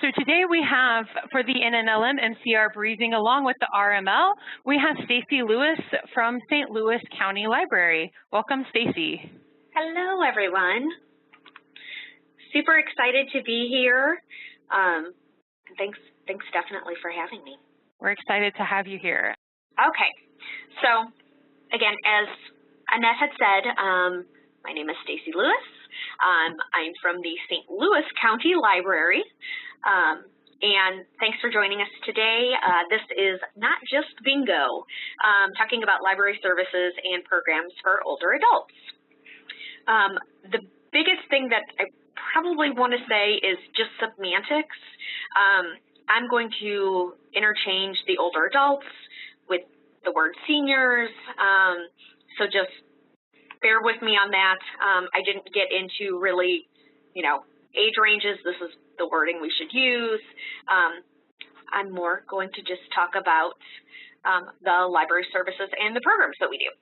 So today we have, for the NNLM MCR briefing along with the RML, we have Stacey Lewis from St. Louis County Library. Welcome, Stacey. Hello, everyone. Super excited to be here. Thanks definitely for having me. We're excited to have you here. Okay, so again, as Annette had said, my name is Stacey Lewis. I'm from the St. Louis County Library, and thanks for joining us today. This is not just bingo, talking about library services and programs for older adults. The biggest thing that I probably want to say is just semantics. I'm going to interchange the older adults with the word seniors, so just bear with me on that. I didn't get into really, age ranges. This is the wording we should use. I'm more going to just talk about the library services and the programs that we do.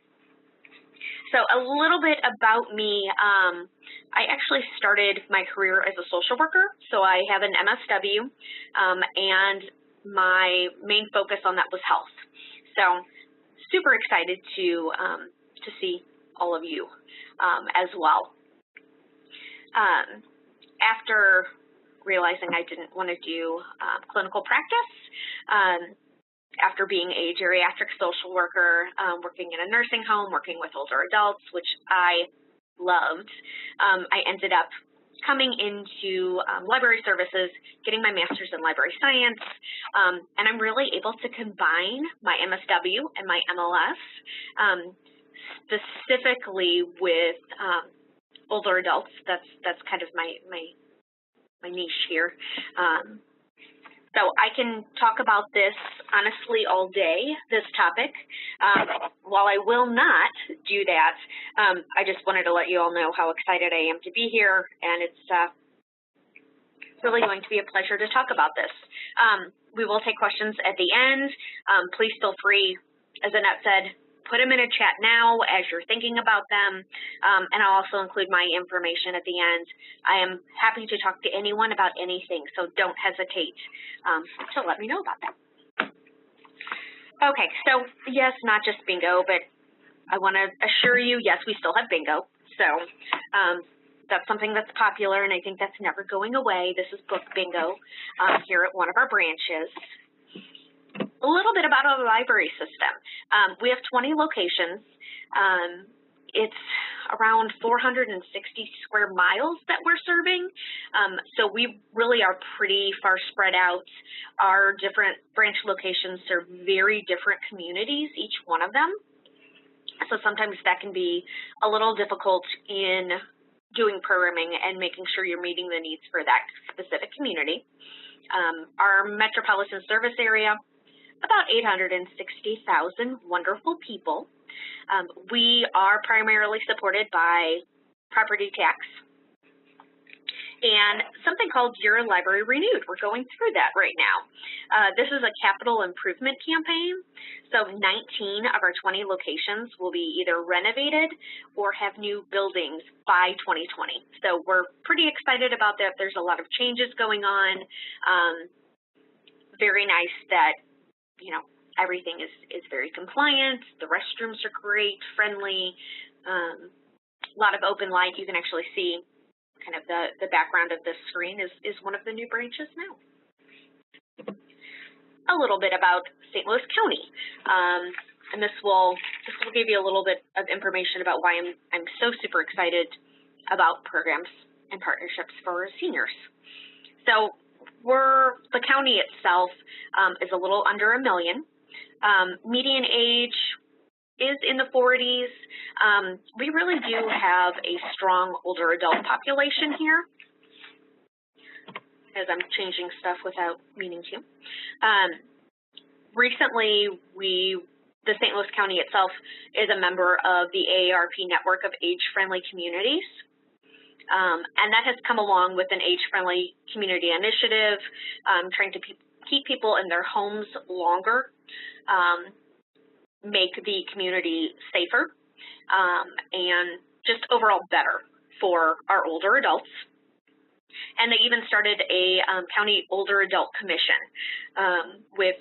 So a little bit about me. I actually started my career as a social worker. So I have an MSW, and my main focus on that was health. So super excited to see all of you as well. After realizing I didn't want to do clinical practice, after being a geriatric social worker, working in a nursing home, working with older adults, which I loved, I ended up coming into library services, getting my master's in library science, and I'm really able to combine my MSW and my MLS, specifically with older adults. That's kind of my niche here. So I can talk about this honestly all day, this topic. While I will not do that, I just wanted to let you all know how excited I am to be here, and it's really going to be a pleasure to talk about this. We will take questions at the end. Please feel free, as Annette said, put them in a chat now as you're thinking about them, and I'll also include my information at the end. I am happy to talk to anyone about anything, so don't hesitate to let me know about that. Okay, so yes, not just bingo, but I want to assure you, yes, we still have bingo. So that's something that's popular, and I think that's never going away. This is book bingo here at one of our branches. A little bit about our library system. We have 20 locations. It's around 460 square miles that we're serving. So we really are pretty far spread out. Our different branch locations serve very different communities, each one of them. So sometimes that can be a little difficult in doing programming and making sure you're meeting the needs for that specific community. Our metropolitan service area, about 860,000 wonderful people. We are primarily supported by property tax and something called Your Library Renewed. We're going through that right now. This is a capital improvement campaign. So 19 of our 20 locations will be either renovated or have new buildings by 2020. So we're pretty excited about that. There's a lot of changes going on. Very nice that everything is very compliant. The restrooms are great, friendly, a lot of open light. You can actually see kind of the background of this screen is one of the new branches now. A little bit about St. Louis County, and this will give you a little bit of information about why I'm so super excited about programs and partnerships for seniors. So the county itself is a little under 1 million. Median age is in the 40s. We really do have a strong older adult population here, as I'm changing stuff without meaning to. Recently, the St. Louis County itself is a member of the AARP network of age-friendly communities. And that has come along with an age-friendly community initiative, trying to keep people in their homes longer, make the community safer, and just overall better for our older adults. And they even started a county older adult commission with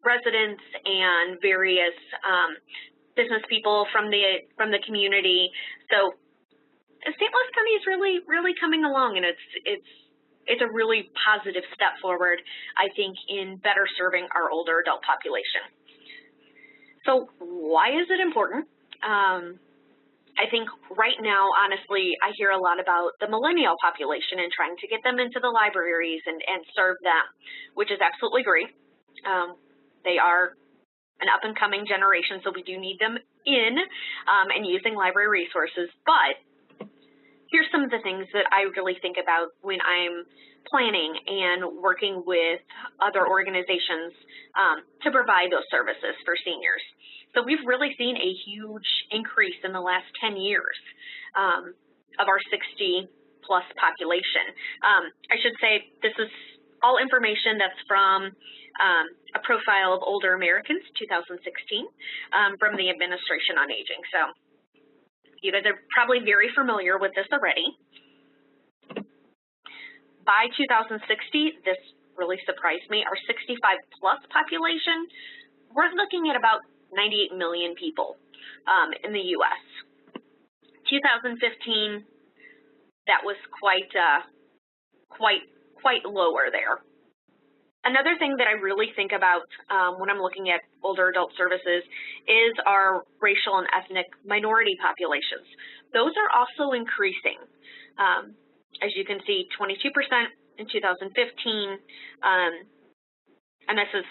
residents and various business people from the community. So St. Louis County is really coming along, and it's a really positive step forward, I think, in better serving our older adult population. So why is it important? I think right now, honestly, I hear a lot about the millennial population and trying to get them into the libraries and serve them, which is absolutely great. They are an up-and-coming generation, so we do need them in and using library resources. But here's some of the things that I really think about when I'm planning and working with other organizations to provide those services for seniors. So we've really seen a huge increase in the last 10 years of our 60-plus population. I should say this is all information that's from a profile of older Americans, 2016, from the Administration on Aging. So you guys are probably very familiar with this already. By 2060, this really surprised me, our 65-plus population, we're looking at about 98 million people in the U.S. 2015, that was quite lower there. Another thing that I really think about when I'm looking at older adult services is our racial and ethnic minority populations. Those are also increasing. As you can see, 22% in 2015, and this is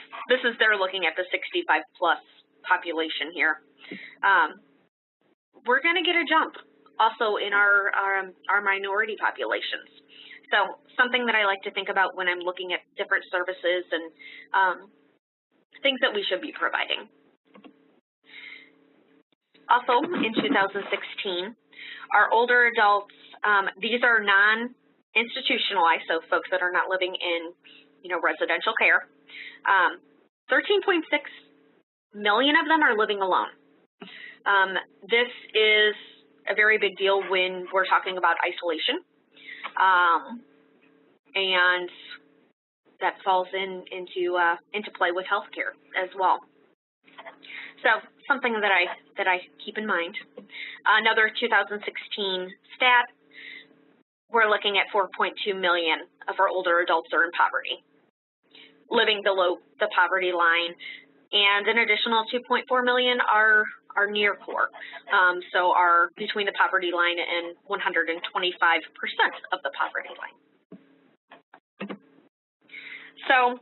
they're looking at the 65-plus population here. We're going to get a jump also in our minority populations. So something that I like to think about when I'm looking at different services and things that we should be providing. Also, in 2016, our older adults, these are non-institutionalized, so folks that are not living in, residential care. 13.6 million of them are living alone. This is a very big deal when we're talking about isolation, and that falls into play with healthcare as well. So something that I keep in mind. Another 2016 stat: we're looking at 4.2 million of our older adults are in poverty, living below the poverty line. And an additional 2.4 million are near poor, so are between the poverty line and 125% of the poverty line. So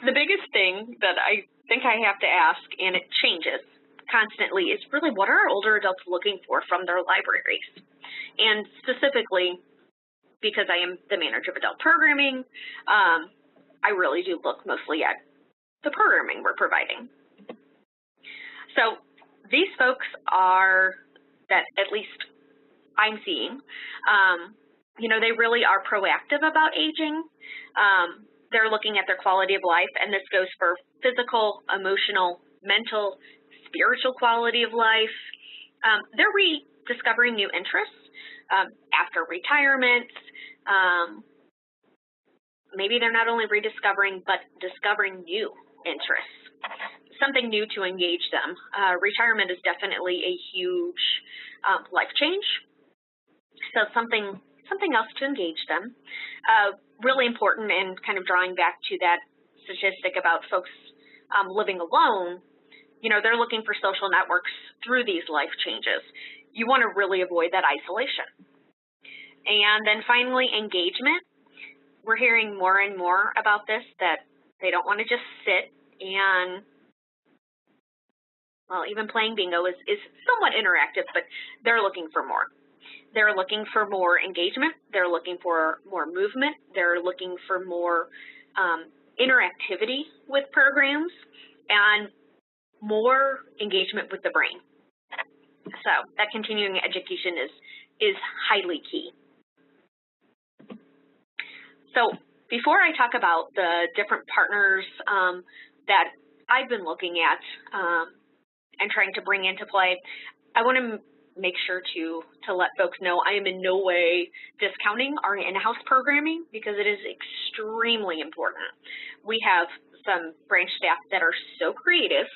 the biggest thing that I think I have to ask, and it changes constantly, is really what are our older adults looking for from their libraries? And specifically, because I am the manager of adult programming, I really do look mostly at the programming we're providing. So these folks are, that at least I'm seeing, they really are proactive about aging. They're looking at their quality of life, and this goes for physical, emotional, mental, spiritual quality of life. They're rediscovering new interests after retirement. Maybe they're not only rediscovering, but discovering new interests, something new to engage them. Retirement is definitely a huge life change, so something else to engage them. Really important, and kind of drawing back to that statistic about folks living alone, they're looking for social networks through these life changes. You want to really avoid that isolation. And then finally, engagement. We're hearing more and more about this, that they don't want to just sit and, well, even playing bingo is somewhat interactive, but they're looking for more. They're looking for more engagement. They're looking for more movement. They're looking for more interactivity with programs and more engagement with the brain. So that continuing education is highly key. So before I talk about the different partners that I've been looking at and trying to bring into play, I want to make sure to let folks know I am in no way discounting our in-house programming because it is extremely important. We have some branch staff that are so creative,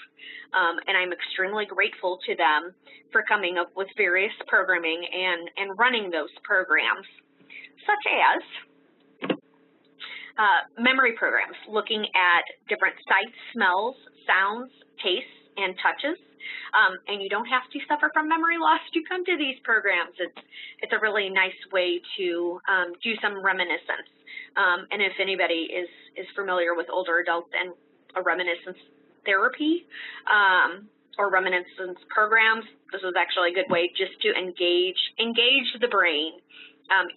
and I'm extremely grateful to them for coming up with various programming and running those programs, such as memory programs, looking at different sights, smells, sounds, tastes, and touches. And you don't have to suffer from memory loss to come to these programs. It's a really nice way to do some reminiscence. And if anybody is familiar with older adults and a reminiscence therapy or reminiscence programs, this is actually a good way just to engage the brain,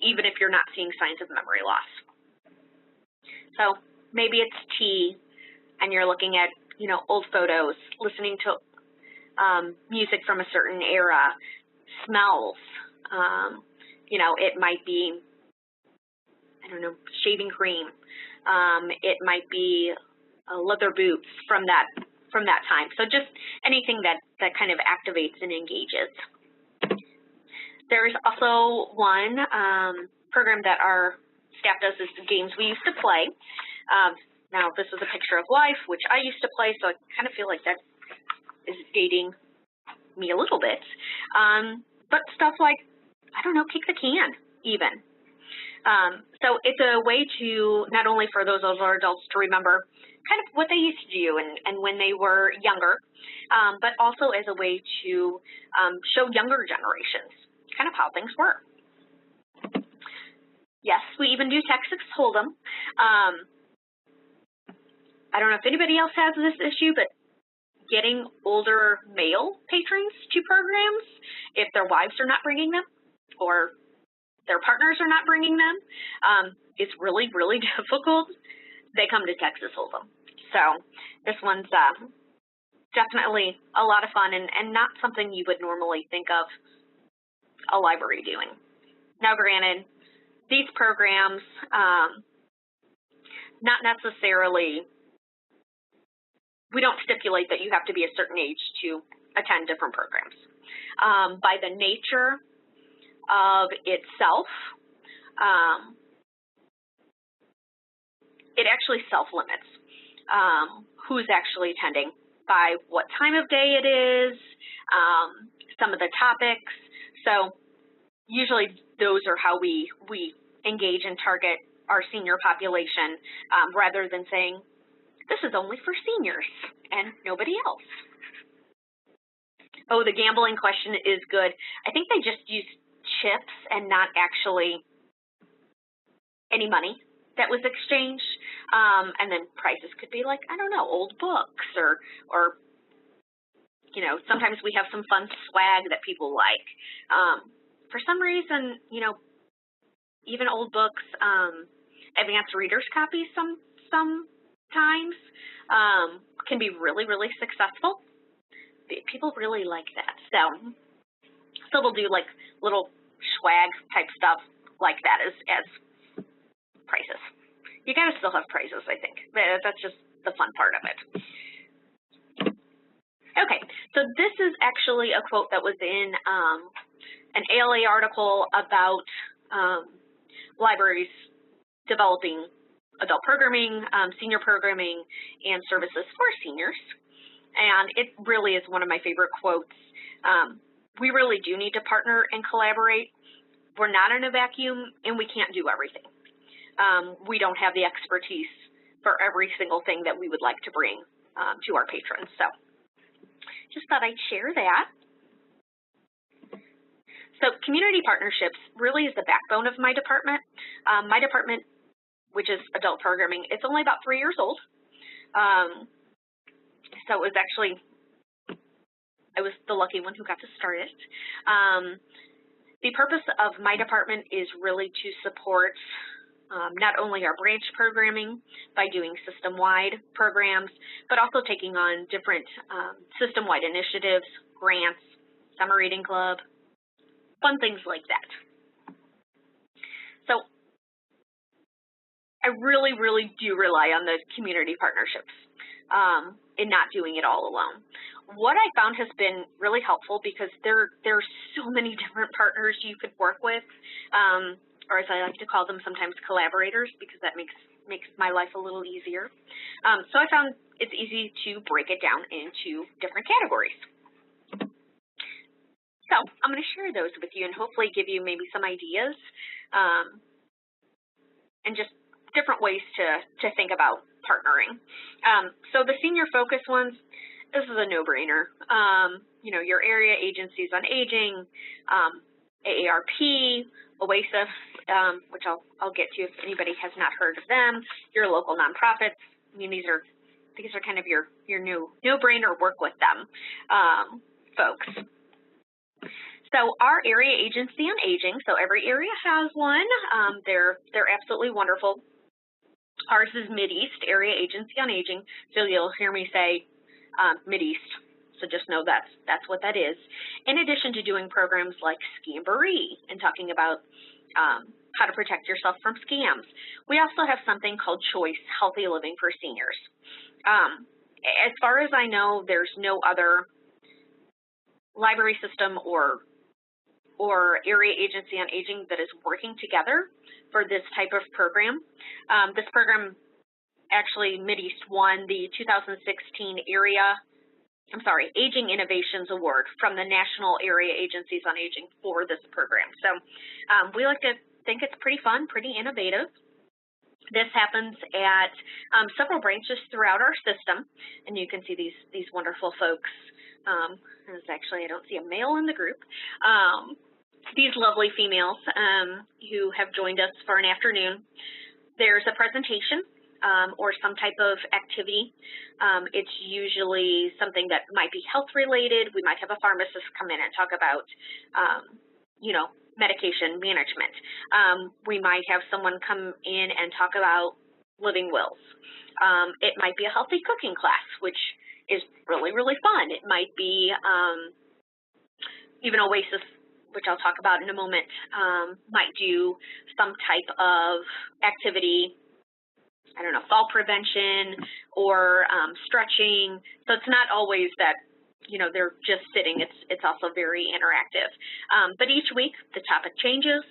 even if you're not seeing signs of memory loss. So maybe it's tea, and you're looking at old photos, listening to music from a certain era, smells. It might be, I don't know, shaving cream. It might be leather boots from that time. So just anything that kind of activates and engages. There's also one program that our staff does is the games we used to play. Now this is a picture of life, which I used to play, so I kind of feel like that is dating me a little bit. But stuff like, I don't know, kick the can even. So it's a way to, not only for those older adults to remember kind of what they used to do and when they were younger, but also as a way to show younger generations kind of how things were. Yes, we even do Texas Hold'em. I don't know if anybody else has this issue, but getting older male patrons to programs, if their wives are not bringing them or their partners are not bringing them, it's really, really difficult. They come to Texas Hold'em. So this one's definitely a lot of fun and not something you would normally think of a library doing. Now, granted, these programs, not necessarily, we don't stipulate that you have to be a certain age to attend different programs. By the nature of itself, it actually self-limits who's actually attending by what time of day it is, some of the topics. So usually those are how we engage and target our senior population rather than saying, this is only for seniors and nobody else. Oh, the gambling question is good. I think they just use chips and not actually any money that was exchanged. And then prices could be like, I don't know, old books or sometimes we have some fun swag that people like. For some reason, even old books, advanced readers copies sometimes can be really, really successful. People really like that. So we'll do like little swag type stuff like that as prizes. You gotta still have prizes, I think. That's just the fun part of it. Okay, so this is actually a quote that was in an ALA article about libraries developing adult programming, senior programming, and services for seniors. And it really is one of my favorite quotes. We really do need to partner and collaborate. We're not in a vacuum, and we can't do everything. We don't have the expertise for every single thing that we would like to bring to our patrons. So just thought I'd share that. So community partnerships really is the backbone of my department. My department, which is adult programming, it's only about 3 years old. So it was actually, I was the lucky one who got to start it. The purpose of my department is really to support not only our branch programming by doing system-wide programs, but also taking on different system-wide initiatives, grants, summer reading club, fun things like that. So I really, really do rely on the community partnerships and not doing it all alone. what I found has been really helpful because there are so many different partners you could work with, or as I like to call them sometimes collaborators, because that makes my life a little easier. So I found it's easy to break it down into different categories. So I'm going to share those with you and hopefully give you maybe some ideas and just different ways to think about partnering. So the senior focus ones, this is a no-brainer. You know, your area agencies on aging, AARP, OASIS, which I'll get to if anybody has not heard of them, your local nonprofits. I mean, these are kind of your no-brainer work with them folks. So our area agency on aging, so every area has one. They're absolutely wonderful. Ours is Mideast Area Agency on Aging, so you'll hear me say Mideast. So just know that's what that is. In addition to doing programs like Scamboree and talking about how to protect yourself from scams, we also have something called Choice Healthy Living for Seniors. As far as I know, there's no other library system or area agency on aging that is working together for this type of program. This program actually, Mideast won the 2016 Aging Innovations Award from the National Area Agencies on Aging for this program. So we like to think it's pretty fun, pretty innovative. This happens at several branches throughout our system, and you can see these wonderful folks. Actually, I don't see a male in the group. These lovely females who have joined us for an afternoon. There's a presentation or some type of activity. It's usually something that might be health related. We might have a pharmacist come in and talk about, you know, medication management. We might have someone come in and talk about living wills. It might be a healthy cooking class, which is really, really fun. It might be even OASIS, which I'll talk about in a moment, might do some type of activity, I don't know, fall prevention or stretching. So it's not always that, you know, they're just sitting. It's also very interactive. But each week the topic changes.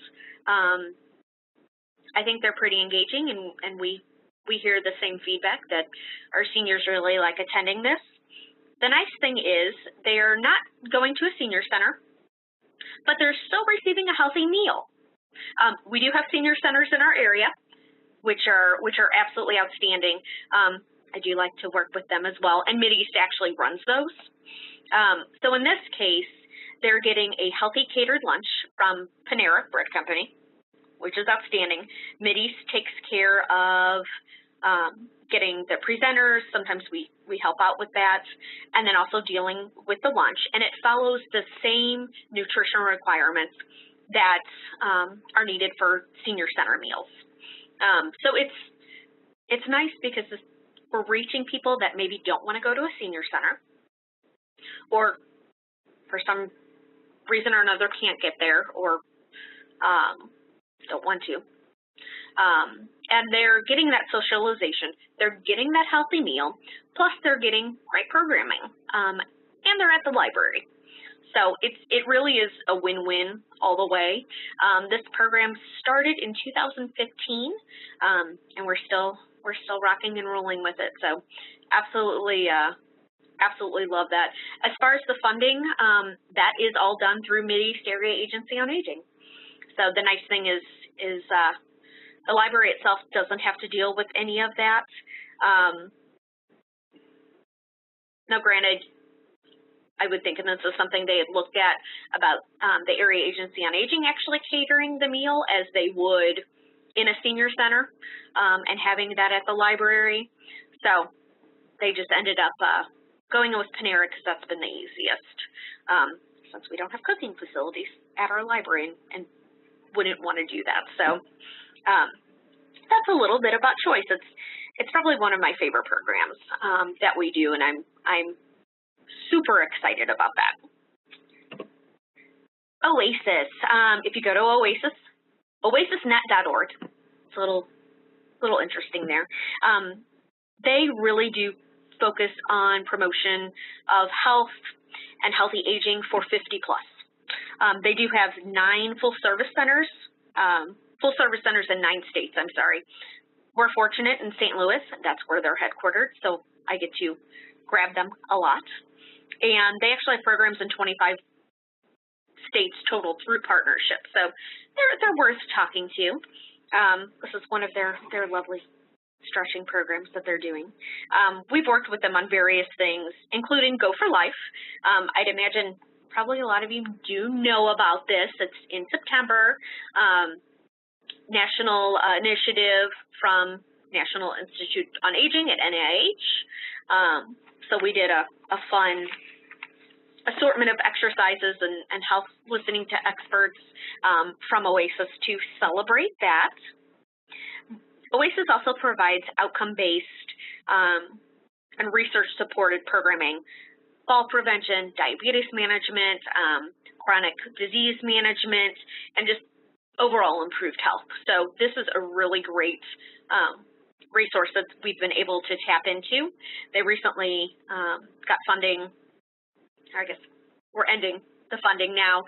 I think they're pretty engaging, and we hear the same feedback that our seniors really like attending this. The nice thing is they are not going to a senior center, but they're still receiving a healthy meal. We do have senior centers in our area, which are absolutely outstanding. I do like to work with them as well, and Mideast actually runs those. So in this case, they're getting a healthy catered lunch from Panera Bread Company, which is outstanding. Mideast takes care of getting the presenters. Sometimes we help out with that, and then also dealing with the lunch. And it follows the same nutrition requirements that are needed for senior center meals. So it's nice because we're reaching people that maybe don't want to go to a senior center, or for some reason or another can't get there, or don't want to. And they're getting that socialization, they're getting that healthy meal, plus they're getting great programming, and they're at the library. So it really is a win-win all the way. This program started in 2015, and we're still rocking and rolling with it. So absolutely love that. As far as the funding, that is all done through Mideast Area Agency on Aging. So the nice thing is the library itself doesn't have to deal with any of that. Now, granted, I would think, and this is something they had looked at about the Area Agency on Aging actually catering the meal as they would in a senior center and having that at the library. So they just ended up going with Panera because that's been the easiest, since we don't have cooking facilities at our library and wouldn't want to do that. So that's a little bit about Choice. It's probably one of my favorite programs that we do, and I'm super excited about that. OASIS. If you go to OASIS, oasisnet.org, it's a little interesting there. They really do focus on promotion of health and healthy aging for 50 plus. They do have 9 full service centers in 9 states, I'm sorry. We're fortunate in St. Louis, that's where they're headquartered, so I get to grab them a lot. And they actually have programs in 25 states total through partnership, so they're worth talking to. This is one of their lovely stretching programs that they're doing. We've worked with them on various things, including Go for Life. I'd imagine probably a lot of you do know about this. It's in September, national initiative from National Institute on Aging at NIH. So we did a fun assortment of exercises and health listening to experts from OASIS to celebrate that. OASIS also provides outcome-based and research-supported programming, fall prevention, diabetes management, chronic disease management, and just overall improved health. So this is a really great resource that we've been able to tap into. They recently got funding, or I guess we're ending the funding now,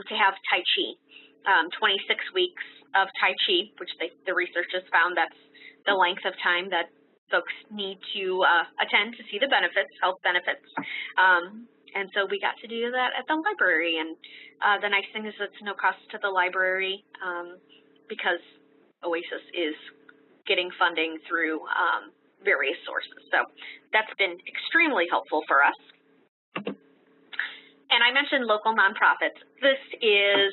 to have Tai Chi, 26 weeks of Tai Chi, which the research has found that's the length of time that folks need to attend to see the benefits, health benefits. And so we got to do that at the library. And the nice thing is it's no cost to the library because OASIS is getting funding through various sources. So that's been extremely helpful for us. And I mentioned local nonprofits. This is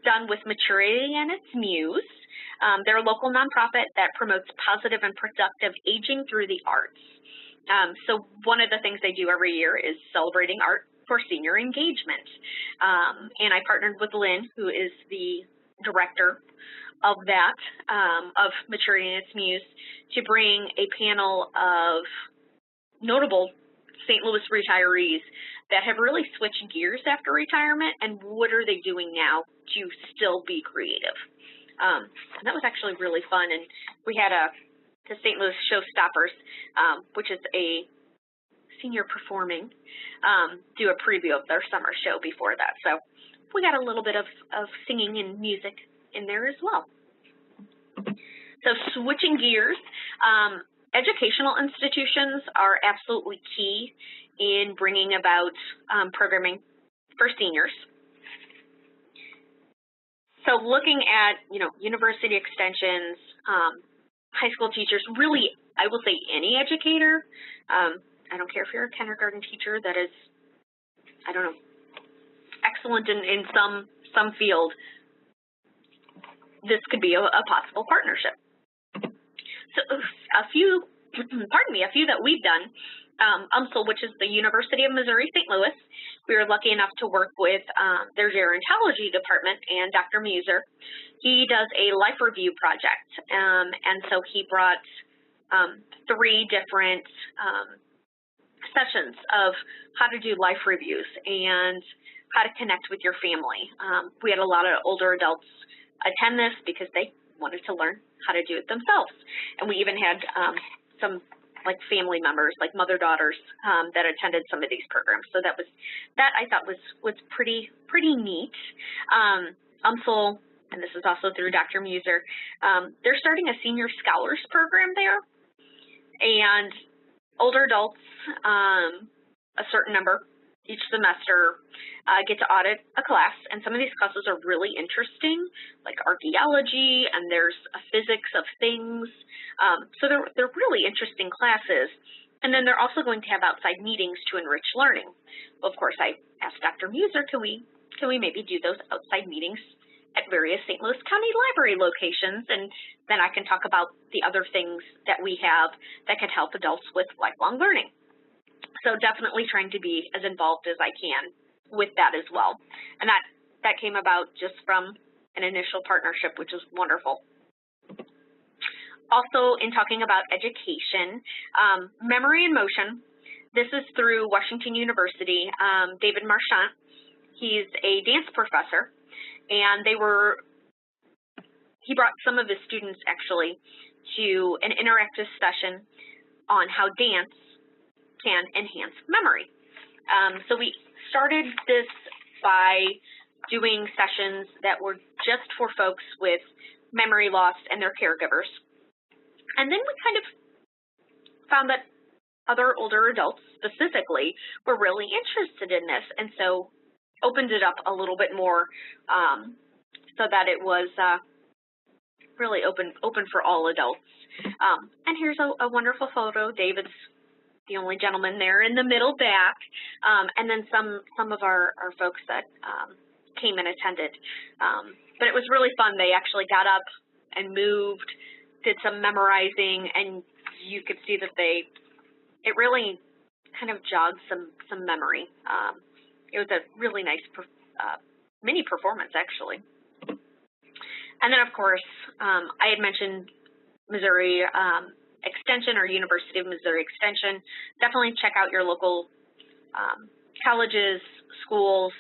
done with Maturity and its Muse. They're a local nonprofit that promotes positive and productive aging through the arts. So one of the things they do every year is celebrating art for senior engagement. And I partnered with Lynn, who is the director of that, of Maturity and its Muse, to bring a panel of notable St. Louis retirees that have really switched gears after retirement, and what are they doing now to still be creative. And that was actually really fun, and we had the St. Louis Showstoppers, which is a senior performing, do a preview of their summer show before that. So we got a little bit of singing and music in there as well. So switching gears, educational institutions are absolutely key in bringing about programming for seniors. So looking at, university extensions, high school teachers, really, I will say any educator. I don't care if you're a kindergarten teacher that is, I don't know, excellent in some field. This could be a possible partnership. So a few that we've done. UMSL, which is the University of Missouri St. Louis. We were lucky enough to work with their gerontology department and Dr. Muser. He does a life review project, and so he brought 3 different sessions of how to do life reviews and how to connect with your family. We had a lot of older adults attend this because they wanted to learn how to do it themselves, and we even had some family members, like mother-daughters, that attended some of these programs. So that I thought was pretty neat. UMSL, and this is also through Dr. Muser, they're starting a senior scholars program there, and older adults, a certain number each semester, get to audit a class, and some of these classes are really interesting, like archaeology, and there's a physics of things. So they're really interesting classes. And then they're also going to have outside meetings to enrich learning. Of course, I asked Dr. Muser, can we maybe do those outside meetings at various St. Louis County Library locations, and then I can talk about the other things that we have that could help adults with lifelong learning. So definitely trying to be as involved as I can with that as well. And that came about just from an initial partnership, which is wonderful. Also, in talking about education, Memory in Motion, this is through Washington University. David Marchant, he's a dance professor, and he brought some of his students actually to an interactive session on how dance can enhance memory. So we started this by doing sessions that were just for folks with memory loss and their caregivers. And then we kind of found that other older adults specifically were really interested in this, and so opened it up a little bit more so that it was really open for all adults. And here's a wonderful photo. David's the only gentleman there in the middle back, and then some of our folks that came and attended. But it was really fun. They actually got up and moved, did some memorizing, and you could see that it really kind of jogged some memory. It was a really nice mini performance, actually. And then, of course, I had mentioned Missouri Extension or University of Missouri Extension. Definitely check out your local colleges, schools.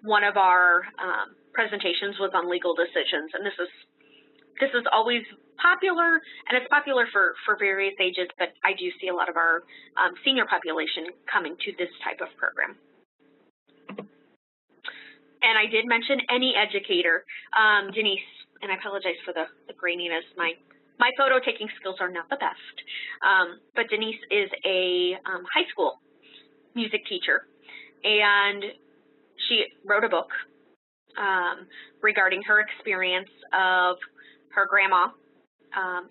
One of our presentations was on legal decisions, and this is always popular, and it's popular for various ages, but I do see a lot of our senior population coming to this type of program. And I did mention any educator. Denise, and I apologize for the graininess, my photo taking skills are not the best, but Denise is a high school music teacher, and she wrote a book regarding her experience of her grandma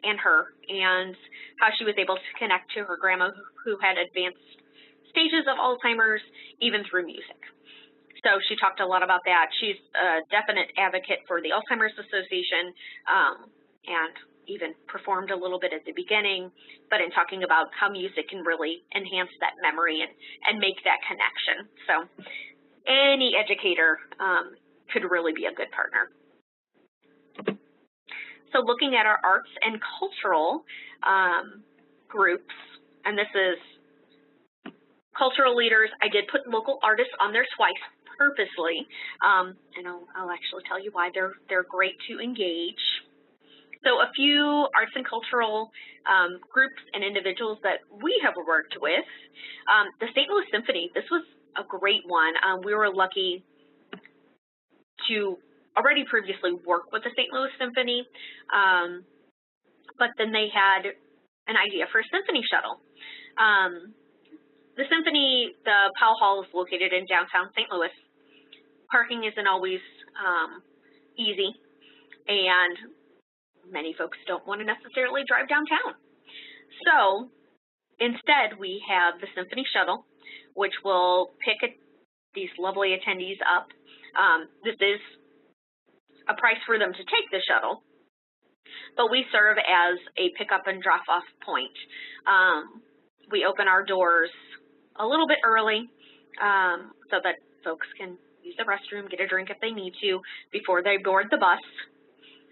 and how she was able to connect to her grandma who had advanced stages of Alzheimer's, even through music. So she talked a lot about that. She's a definite advocate for the Alzheimer's Association and even performed a little bit at the beginning, but in talking about how music can really enhance that memory and make that connection. So any educator could really be a good partner. So looking at our arts and cultural groups, and this is cultural leaders. I did put local artists on there twice purposely, and I'll actually tell you why. They're great to engage. So a few arts and cultural groups and individuals that we have worked with. The St. Louis Symphony, this was a great one. We were lucky to already previously work with the St. Louis Symphony, but then they had an idea for a symphony shuttle. The Symphony, the Powell Hall is located in downtown St. Louis. Parking isn't always easy, and many folks don't want to necessarily drive downtown. So instead, we have the Symphony Shuttle, which will pick these lovely attendees up. This is a price for them to take the shuttle, but we serve as a pickup and drop-off point. We open our doors a little bit early so that folks can use the restroom, get a drink if they need to before they board the bus.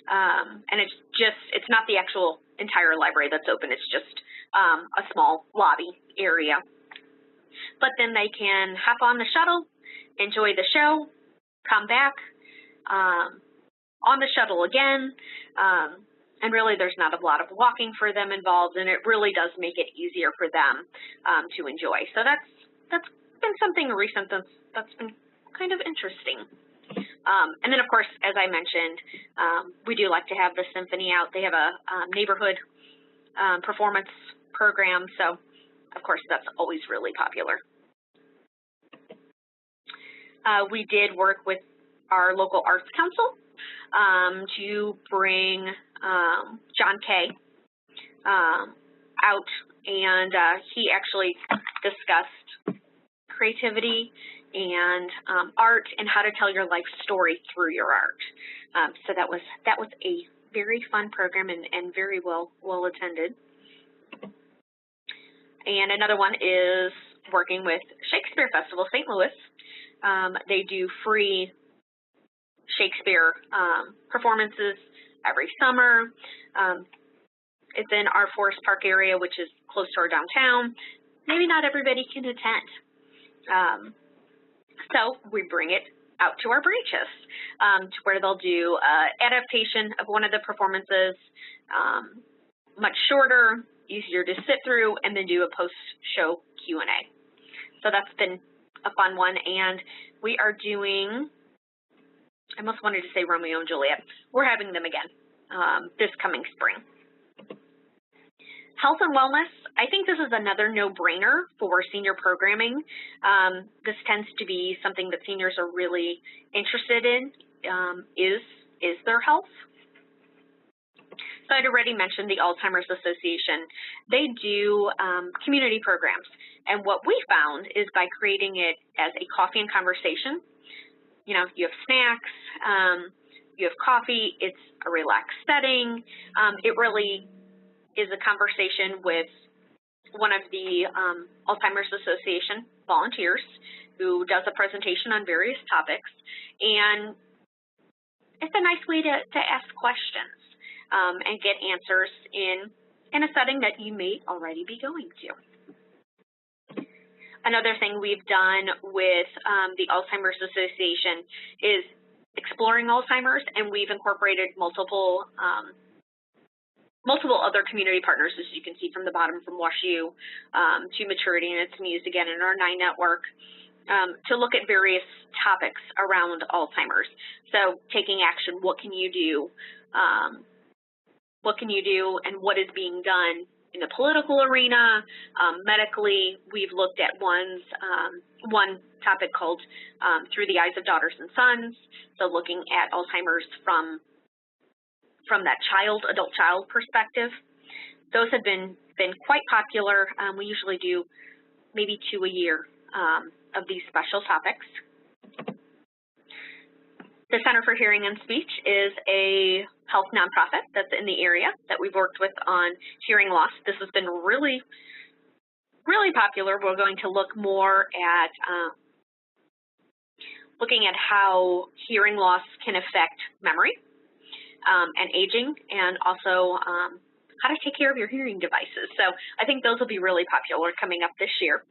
And it's not the actual entire library that's open, it's just a small lobby area. But then they can hop on the shuttle, enjoy the show, come back on the shuttle again, and really there's not a lot of walking for them involved, and it really does make it easier for them to enjoy. So that's been something recent that's been kind of interesting. And then, of course, as I mentioned, we do like to have the symphony out. They have a neighborhood performance program, so of course that's always really popular. We did work with our local arts council to bring John Kay out, and he actually discussed creativity and art and how to tell your life story through your art. So that was a very fun program and very well attended. And another one is working with Shakespeare Festival St. Louis. They do free Shakespeare performances every summer. It's in our Forest Park area, which is close to our downtown. Maybe not everybody can attend. So we bring it out to our branches to where they'll do adaptation of one of the performances, much shorter, easier to sit through, and then do a post-show Q&A. So that's been a fun one, and we are doing, I almost wanted to say Romeo and Juliet. We're having them again this coming spring. Health and wellness, I think this is another no-brainer for senior programming. This tends to be something that seniors are really interested in, is their health. So I'd already mentioned the Alzheimer's Association. They do community programs, and what we found is by creating it as a coffee and conversation, you know, you have snacks, you have coffee, it's a relaxed setting, it really is a conversation with one of the Alzheimer's Association volunteers who does a presentation on various topics, and it's a nice way to ask questions and get answers in a setting that you may already be going to. Another thing we've done with the Alzheimer's Association is exploring Alzheimer's, and we've incorporated multiple other community partners, as you can see from the bottom, from WashU to Maturity and its Muse, again, in our 9 network, to look at various topics around Alzheimer's. So taking action, what can you do? What can you do, and what is being done in the political arena, medically? We've looked at one topic called Through the Eyes of Daughters and Sons, so looking at Alzheimer's from that adult-child perspective. Those have been quite popular. We usually do maybe 2 a year of these special topics. The Center for Hearing and Speech is a health nonprofit that's in the area that we've worked with on hearing loss. This has been really, really popular. We're going to look more at looking at how hearing loss can affect memory and aging, and also how to take care of your hearing devices. So I think those will be really popular coming up this year.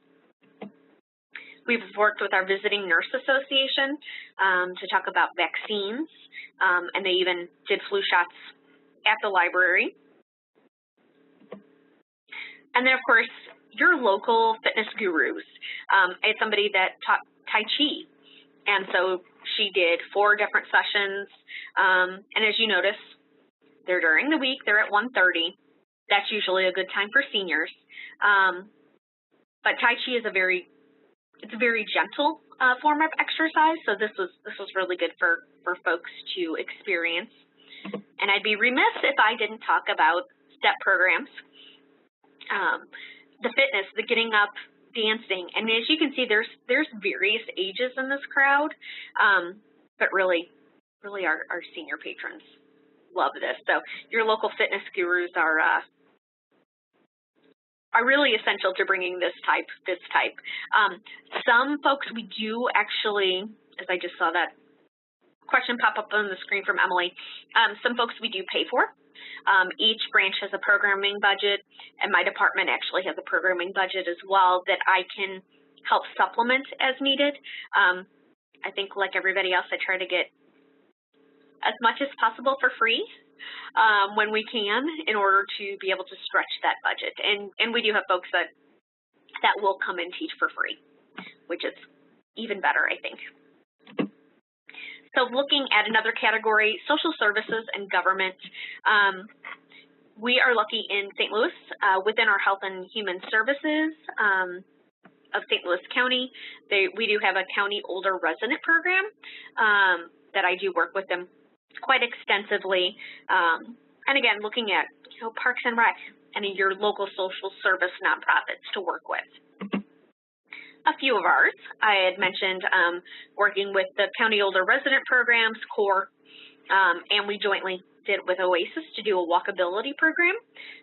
We've worked with our Visiting Nurse Association to talk about vaccines, and they even did flu shots at the library. And then, of course, your local fitness gurus. I had somebody that taught Tai Chi, and so she did 4 different sessions, and as you notice, they're during the week, they're at 1:30. That's usually a good time for seniors. But Tai Chi is it's a very gentle form of exercise, so this was really good for folks to experience. And I'd be remiss if I didn't talk about STEP programs, the fitness, the getting up, dancing, and as you can see, there's various ages in this crowd, but really our senior patrons love this. So your local fitness gurus are really essential to bringing this type. Some folks we do actually, as I just saw that question pop up on the screen from Emily, some folks we do pay for. Each branch has a programming budget, and my department actually has a programming budget as well that I can help supplement as needed. I think like everybody else, I try to get as much as possible for free when we can, in order to be able to stretch that budget. And we do have folks that will come and teach for free, which is even better, I think. So looking at another category, social services and government. We are lucky in St. Louis, within our Health and Human Services of St. Louis County. We do have a county older resident program that I do work with them quite extensively. And again, looking at Parks and Rec and your local social service nonprofits to work with. A few of ours, I had mentioned working with the County Older Resident Programs, CORE, and we jointly did with OASIS to do a walkability program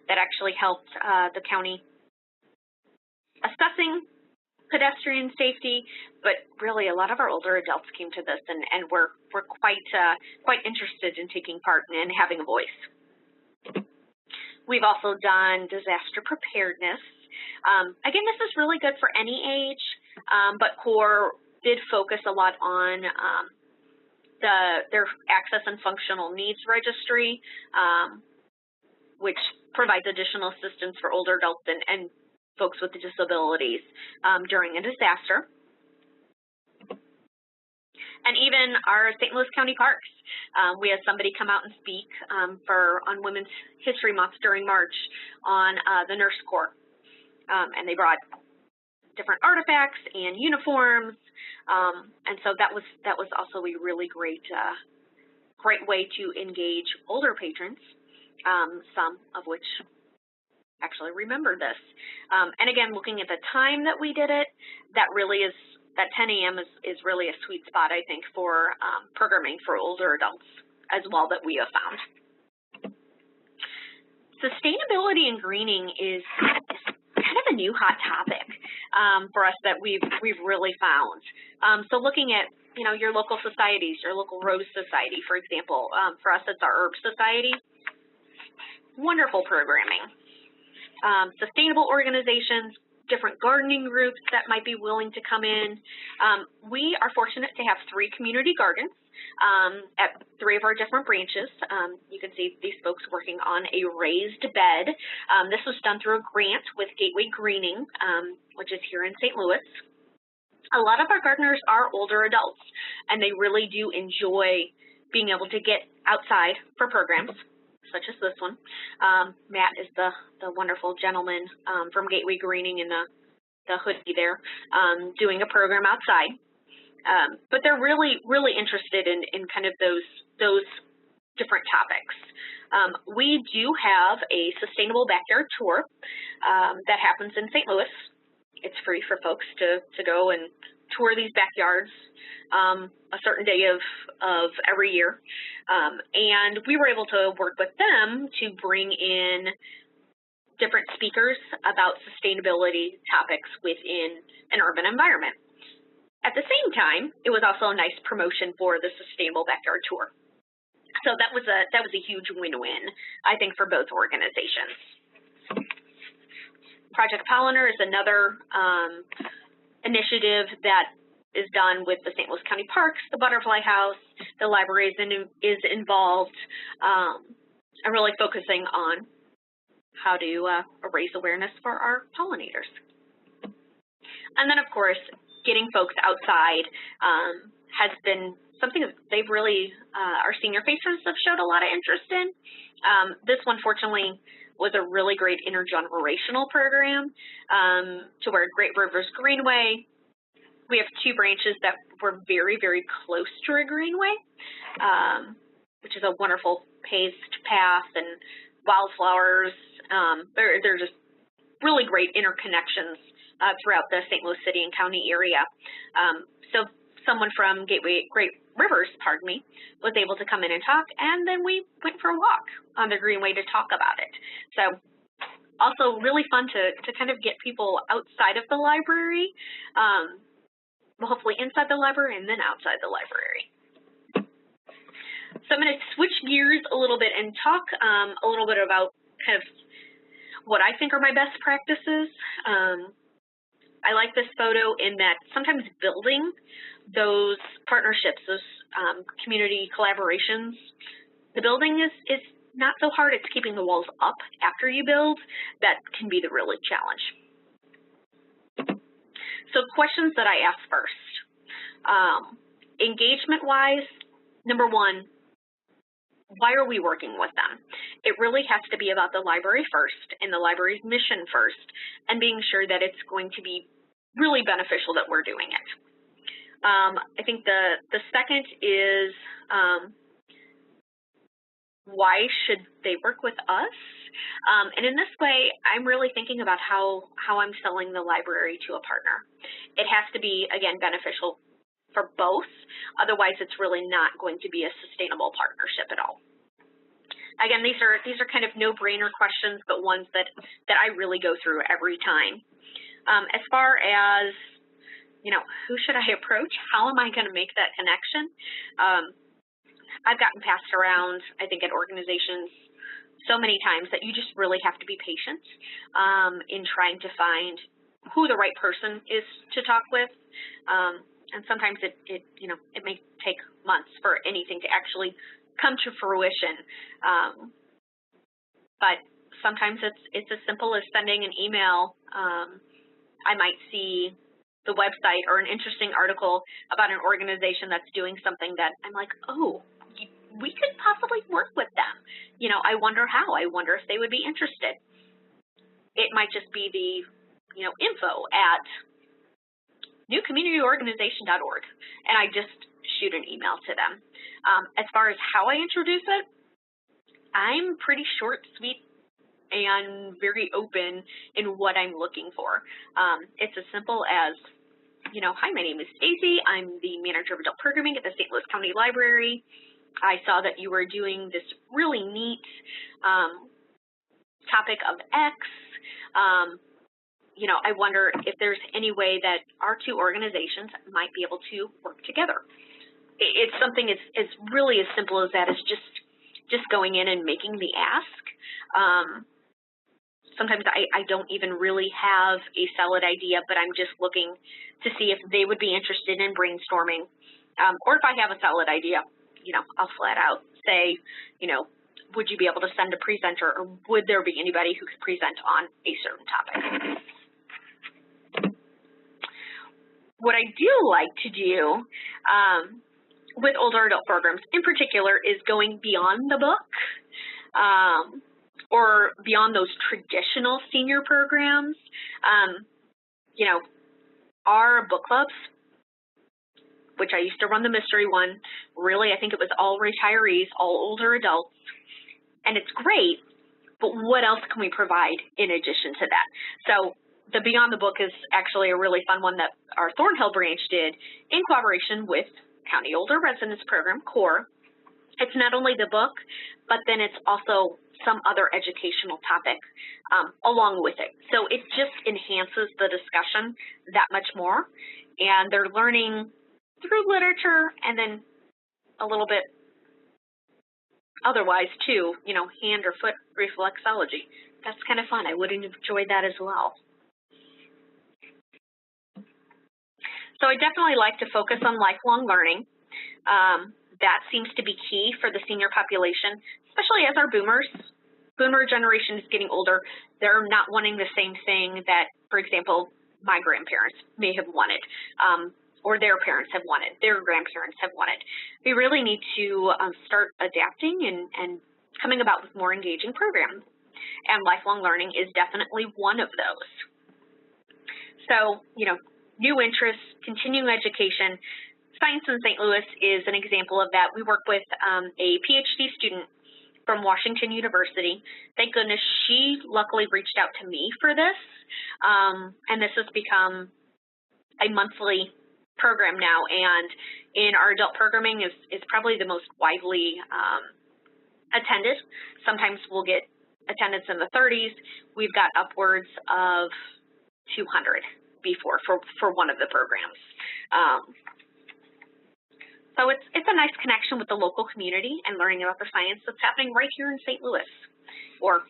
that actually helped the county assessing pedestrian safety, but really a lot of our older adults came to this and were quite interested in taking part and having a voice. We've also done disaster preparedness. Again, this is really good for any age, but CORE did focus a lot on their Access and Functional Needs Registry, which provides additional assistance for older adults and folks with disabilities during a disaster. And even our St. Louis County Parks. We had somebody come out and speak on Women's History Month during March on the Nurse Corps. And they brought different artifacts and uniforms. And so that was also a really great way to engage older patrons, some of which actually remember this. And again, looking at the time that we did it, that 10 a.m. is really a sweet spot, I think, for programming for older adults as well that we have found. Sustainability and greening is kind of a new hot topic for us that we've really found. So looking at your local societies, your local Rose Society, for example. For us, it's our Herb Society. Wonderful programming. Sustainable organizations, different gardening groups that might be willing to come in. We are fortunate to have 3 community gardens at 3 of our different branches. You can see these folks working on a raised bed. This was done through a grant with Gateway Greening, which is here in St. Louis. A lot of our gardeners are older adults, and they really do enjoy being able to get outside for programs such as this one. Matt is the wonderful gentleman from Gateway Greening in the hoodie there, doing a program outside. But they're really, really interested in kind of those different topics. We do have a sustainable backyard tour that happens in St. Louis. It's free for folks to go and tour these backyards a certain day of every year. And we were able to work with them to bring in different speakers about sustainability topics within an urban environment. At the same time, it was also a nice promotion for the Sustainable Backyard Tour. So that was a huge win-win, I think, for both organizations. Project Polliner is another initiative that is done with the St. Louis County Parks, the Butterfly House, the library is involved, and really focusing on how to raise awareness for our pollinators. And then, of course, getting folks outside has been something that they've really, our senior patrons have showed a lot of interest in. This one, fortunately, was a really great intergenerational program to where Great Rivers Greenway, we have 2 branches that were very, very close to a greenway, which is a wonderful paved path and wildflowers. They're just really great interconnections throughout the St. Louis City and County area. So someone from Great Rivers, was able to come in and talk, and then we went for a walk on the greenway to talk about it. So also really fun to kind of get people outside of the library, well, hopefully inside the library and then outside the library. So I'm going to switch gears a little bit and talk a little bit about kind of what I think are my best practices. I like this photo in that sometimes building those partnerships, those community collaborations, the building is not so hard. It's keeping the walls up after you build that can be the really challenge. So questions that I ask first. Engagement-wise, number 1, why are we working with them? It really has to be about the library first and the library's mission first, and being sure that it's going to be really beneficial that we're doing it. I think the second is why should they work with us? And in this way, I'm really thinking about how I'm selling the library to a partner. It has to be, again, beneficial for both. Otherwise, it's really not going to be a sustainable partnership at all. Again, these are kind of no-brainer questions, but ones that I really go through every time. As far as, who should I approach? How am I going to make that connection? I've gotten passed around, I think, at organizations so many times that you just really have to be patient in trying to find who the right person is to talk with. And sometimes it may take months for anything to actually come to fruition. But sometimes it's as simple as sending an email. I might see the website or an interesting article about an organization that's doing something that I'm like, oh, we could possibly work with them. You know, I wonder how. I wonder if they would be interested. It might just be the, you know, info at newcommunityorganization.org, and I just shoot an email to them. As far as how I introduce it, I'm pretty short, sweet, and very open in what I'm looking for. It's as simple as, you know, hi, my name is Stacey. I'm the manager of adult programming at the St. Louis County Library. I saw that you were doing this really neat topic of X. You know, I wonder if there's any way that our two organizations might be able to work together. It's something as really as simple as that, is just going in and making the ask. Sometimes I don't even really have a solid idea, but I'm just looking to see if they would be interested in brainstorming. Or if I have a solid idea, you know, I'll flat out say, you know, would you be able to send a presenter, or would there be anybody who could present on a certain topic? What I do like to do with older adult programs in particular is going beyond the book, or beyond those traditional senior programs. You know, our book clubs, which I used to run the mystery one, really I think it was all retirees, all older adults, and it's great, but what else can we provide in addition to that? So the Beyond the Book is actually a really fun one that our Thornhill branch did in collaboration with County Older Residents Program, CORE. It's not only the book, but then it's also some other educational topic along with it. So it just enhances the discussion that much more, and they're learning through literature and then a little bit otherwise too, you know, hand or foot reflexology. That's kind of fun. I would enjoy that as well. So I definitely like to focus on lifelong learning. That seems to be key for the senior population, especially as our boomer generation is getting older. They're not wanting the same thing that, for example, my grandparents may have wanted, or their parents have wanted, their grandparents have wanted. We really need to start adapting and coming about with more engaging programs. And lifelong learning is definitely one of those. So, you know, new interests, continuing education. Science in St. Louis is an example of that. We work with a PhD student from Washington University. Thank goodness she luckily reached out to me for this, and this has become a monthly program now, and in our adult programming is probably the most widely attended. Sometimes we'll get attendance in the 30s. We've got upwards of 200 before for one of the programs. So it's a nice connection with the local community and learning about the science that's happening right here in St. Louis, or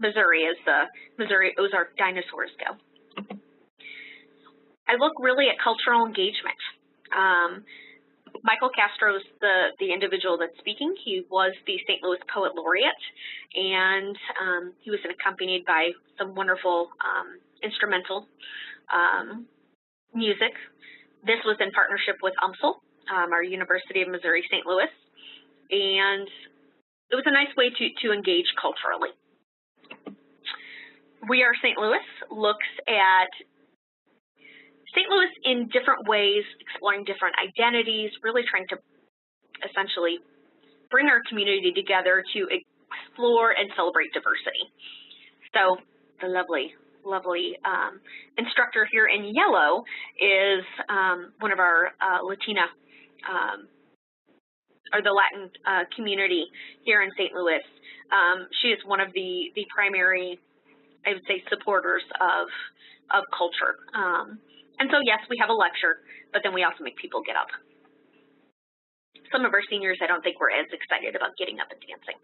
Missouri, as the Missouri Ozark dinosaurs go. I look really at cultural engagement. Michael Castro's the individual that's speaking. He was the St. Louis Poet Laureate, and he was accompanied by some wonderful instrumental music. This was in partnership with UMSL, our University of Missouri St. Louis, and it was a nice way to engage culturally. We Are St. Louis looks at St. Louis in different ways, exploring different identities, really trying to essentially bring our community together to explore and celebrate diversity. So the lovely instructor here in yellow is one of our Latina, or the Latin community here in St. Louis. She is one of the primary, I would say, supporters of culture. And so, yes, we have a lecture, but then we also make people get up. Some of our seniors, I don't think, were as excited about getting up and dancing.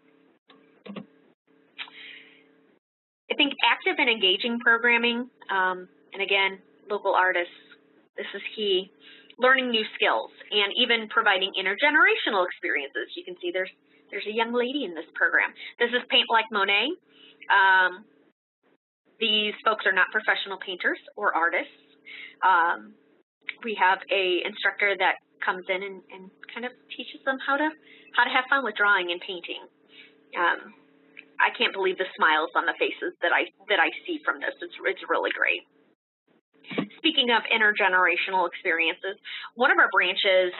I think active and engaging programming, and again, local artists, this is key. Learning new skills and even providing intergenerational experiences. You can see there's there's a young lady in this program. This is Paint Like Monet. These folks are not professional painters or artists. We have a instructor that comes in and kind of teaches them how to have fun with drawing and painting. I can't believe the smiles on the faces that I see from this. It's really great. Speaking of intergenerational experiences, one of our branches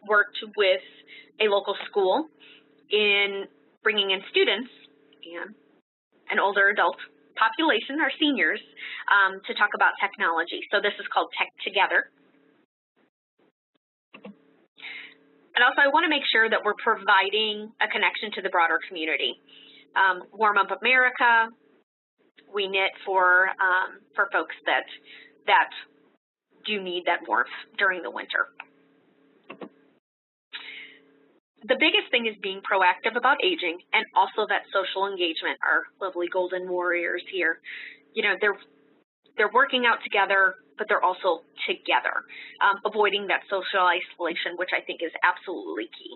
worked with a local school in bringing in students and an older adult population, our seniors, to talk about technology. So this is called Tech Together. And also, I want to make sure that we're providing a connection to the broader community. Warm Up America, we knit for folks that do need that warmth during the winter. The biggest thing is being proactive about aging, and also that social engagement. Our lovely golden warriors here, you know, they're working out together, but they're also together, avoiding that social isolation, which I think is absolutely key.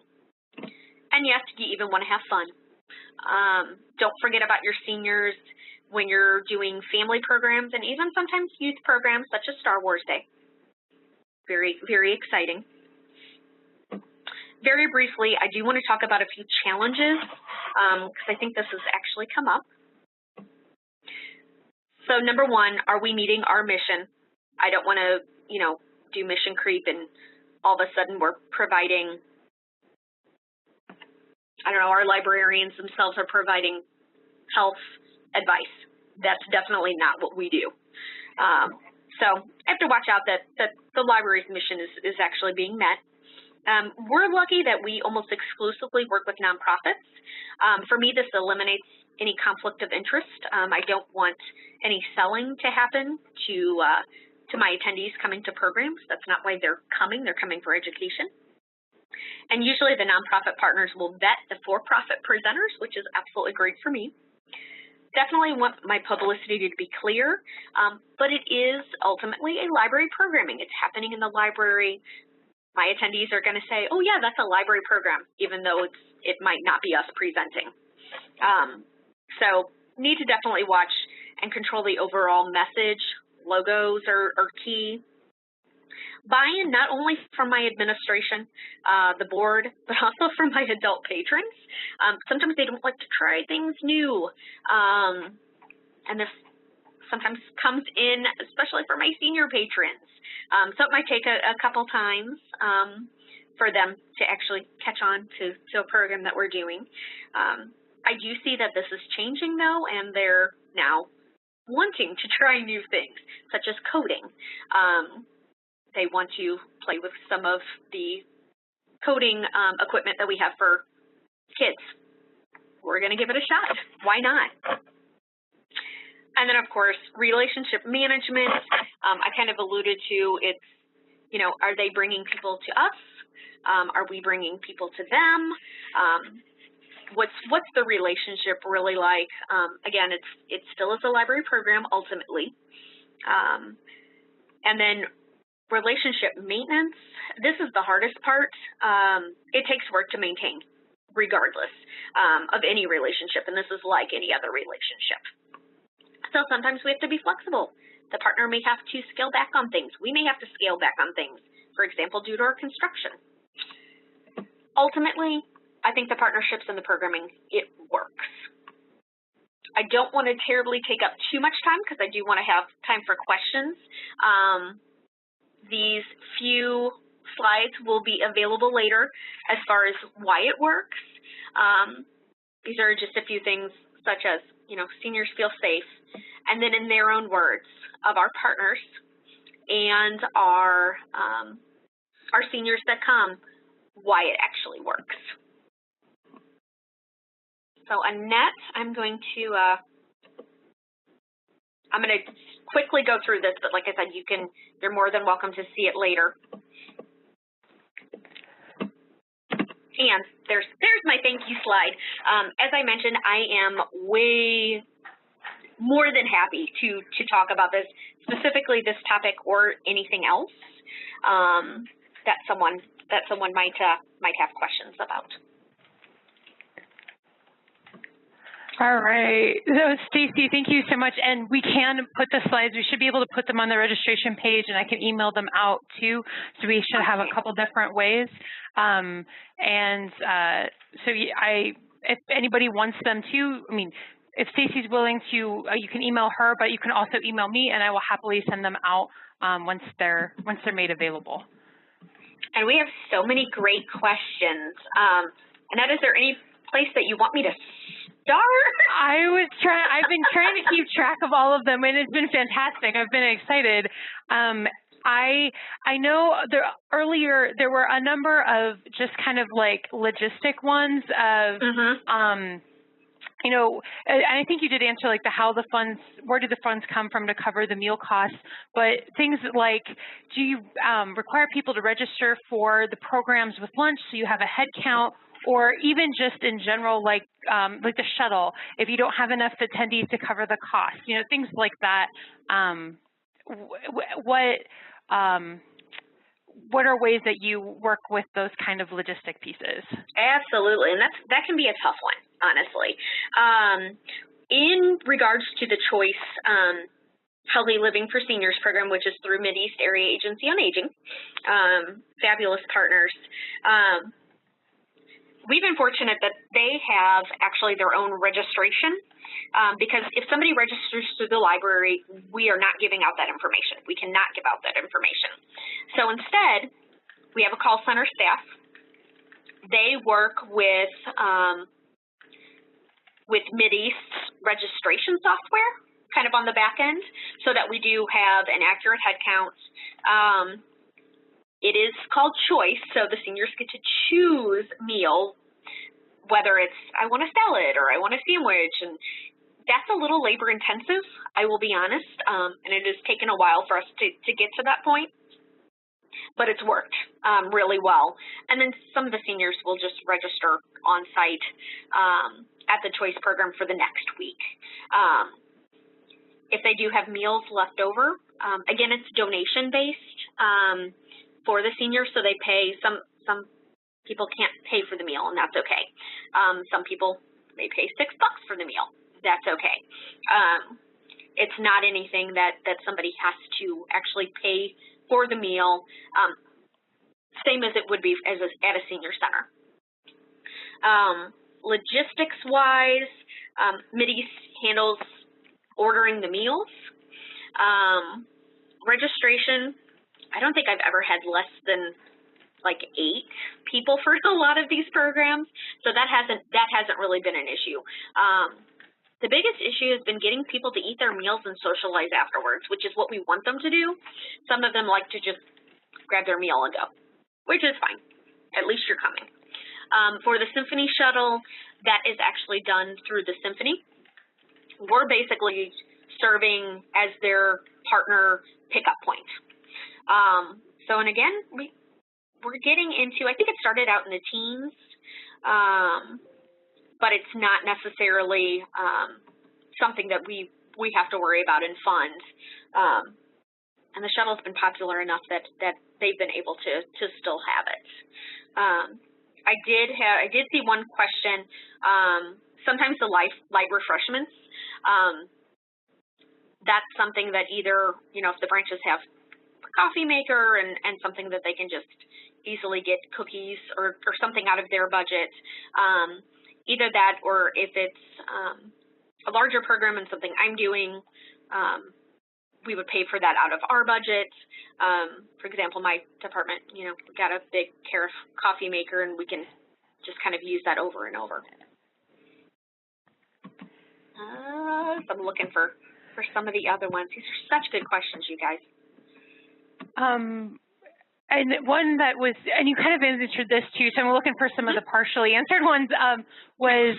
And yes, you even want to have fun. Don't forget about your seniors when you're doing family programs and even sometimes youth programs such as Star Wars Day. Very, very exciting. Very briefly, I do want to talk about a few challenges because I think this has actually come up. So number one, are we meeting our mission? I don't want to, you know, do mission creep and all of a sudden we're providing, I don't know, our librarians themselves are providing health advice. That's definitely not what we do. So I have to watch out that the library's mission is actually being met. We're lucky that we almost exclusively work with nonprofits. For me, this eliminates any conflict of interest. I don't want any selling to happen to my attendees coming to programs. That's not why they're coming. They're coming for education. And usually the nonprofit partners will vet the for-profit presenters, which is absolutely great for me. Definitely want my publicity to be clear, but it is ultimately a library programming. It's happening in the library. My attendees are going to say, oh yeah, that's a library program, even though it might not be us presenting. So need to definitely watch and control the overall message. Logos are key. Buy-in not only from my administration, the board, but also from my adult patrons. Sometimes they don't like to try things new. And this sometimes comes in, especially for my senior patrons. So it might take a couple times for them to actually catch on to a program that we're doing. I do see that this is changing though, and they're now wanting to try new things, such as coding. They want to play with some of the coding equipment that we have for kids. We're going to give it a shot. Why not? And then, of course, relationship management. I kind of alluded to it's, you know, are they bringing people to us? Are we bringing people to them? What's the relationship really like? Again, it still is a library program ultimately. And then relationship maintenance. This is the hardest part. It takes work to maintain, regardless of any relationship, and this is like any other relationship. So sometimes we have to be flexible. The partner may have to scale back on things. We may have to scale back on things, for example, due to our construction. Ultimately, I think the partnerships and the programming, it works. I don't want to terribly take up too much time because I do want to have time for questions. These few slides will be available later as far as why it works. These are just a few things such as, you know, seniors feel safe, and then in their own words of our partners and our seniors that come, why it actually works. So Annette, I'm going to quickly go through this, but like I said, you're more than welcome to see it later. And there's my thank you slide. As I mentioned, I am way more than happy to talk about this, specifically this topic or anything else that someone might have questions about. All right. So, Stacey, thank you so much. And we can put the slides, we should be able to put them on the registration page, and I can email them out too. So we should have a couple different ways. If anybody wants them to, I mean, if Stacey's willing to, you can email her, but you can also email me, and I will happily send them out once they're made available. And we have so many great questions. Annette, is there any place that you want me to start? I've been trying to keep track of all of them, and it's been fantastic. I've been excited. I know earlier there were a number of just kind of like logistic ones of, you know, and I think you did answer like where do the funds come from to cover the meal costs, but things like, do you require people to register for the programs with lunch so you have a head count, or even just in general, like the shuttle, if you don't have enough attendees to cover the cost, you know, things like that. What are ways that you work with those kind of logistic pieces? Absolutely, and that can be a tough one, honestly. In regards to the Choice Healthy Living for Seniors program, which is through Mideast Area Agency on Aging, fabulous partners. We've been fortunate that they have actually their own registration, because if somebody registers through the library, we are not giving out that information. We cannot give out that information. So instead, we have a call center staff. They work with Mideast's registration software, kind of on the back end, so that we do have an accurate head count. It is called Choice, so the seniors get to choose meal, whether it's I want a salad or I want a sandwich, and that's a little labor intensive, I will be honest, and it has taken a while for us to get to that point, but it's worked really well. And then some of the seniors will just register on site at the Choice program for the next week. If they do have meals left over, again, it's donation based for the seniors, so they pay. Some people can't pay for the meal, and that's okay. Some people may pay $6 for the meal. That's okay. It's not anything that somebody has to actually pay for the meal, same as it would be at a senior center. Logistics-wise, Mideast handles ordering the meals. Registration, I don't think I've ever had less than like 8 people for a lot of these programs, so that hasn't really been an issue. The biggest issue has been getting people to eat their meals and socialize afterwards, which is what we want them to do. Some of them like to just grab their meal and go, which is fine. At least you're coming. For the Symphony Shuttle, that is actually done through the Symphony. We're basically serving as their partner pickup point. And again, we're getting into, I think it started out in the teens, but it's not necessarily something that we have to worry about and fund. And the shuttle's been popular enough that they've been able to still have it. I did see one question. Sometimes the light refreshments, that's something that either, if the branches have a coffee maker and something that they can just easily get cookies or something out of their budget, either that, or if it's a larger program and something I'm doing, we would pay for that out of our budget. For example, my department, we got a big Carafe coffee maker, and we can just kind of use that over and over. So I'm looking for some of the other ones. These are such good questions, you guys. And one that was, and you kind of answered this too, so I'm looking for some of the partially answered ones, was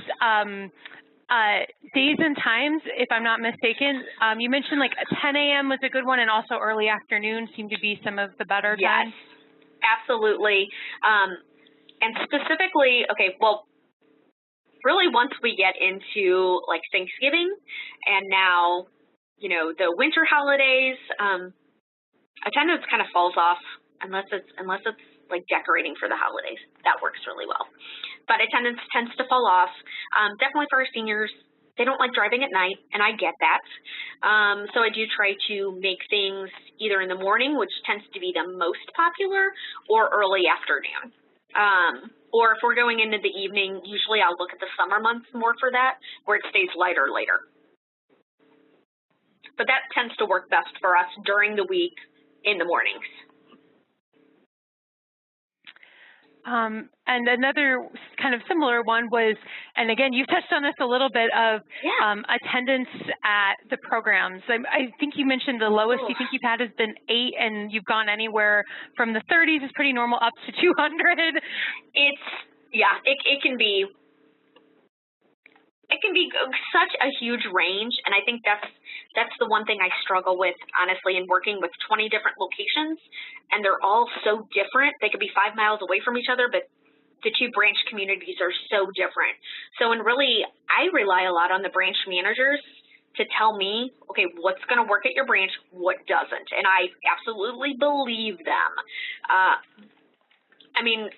days and times, if I'm not mistaken. You mentioned like 10 a.m. was a good one, and also early afternoon seemed to be some of the better times. Yes, absolutely. And specifically, okay, well, really once we get into like Thanksgiving and now, the winter holidays, attendance kind of falls off unless it's like decorating for the holidays. That works really well. But attendance tends to fall off. Definitely for our seniors, they don't like driving at night, and I get that. So I do try to make things either in the morning, which tends to be the most popular, or early afternoon. Or if we're going into the evening, usually I'll look at the summer months more for that, where it stays lighter later. But that tends to work best for us during the week in the mornings. And another kind of similar one was, and again, you've touched on this a little bit, of attendance at the programs. I think you mentioned the lowest you think you've had has been 8, and you've gone anywhere from the 30s is pretty normal up to 200. It can be such a huge range, and I think that's the one thing I struggle with, honestly, in working with 20 different locations, and they're all so different. They could be 5 miles away from each other, but the 2 branch communities are so different. So, and really, I rely a lot on the branch managers to tell me, okay, what's going to work at your branch, what doesn't, and I absolutely believe them. I mean,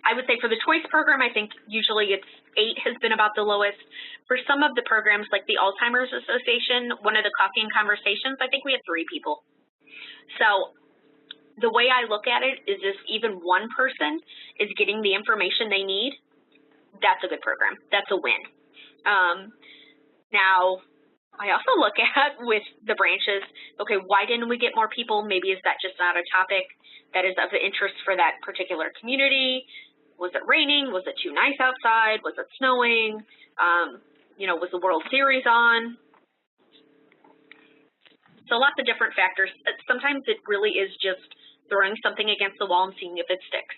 I would say for the choice program, I think usually it's 8 has been about the lowest. For some of the programs like the Alzheimer's Association, one of the coffee and conversations, I think we had 3 people. So the way I look at it is if even one person is getting the information they need, that's a good program. That's a win. Now, I also look at with the branches, okay, why didn't we get more people? Maybe is that just not a topic that is of interest for that particular community? Was it raining? Was it too nice outside? Was it snowing? Was the World Series on? So lots of different factors. Sometimes it really is just throwing something against the wall and seeing if it sticks.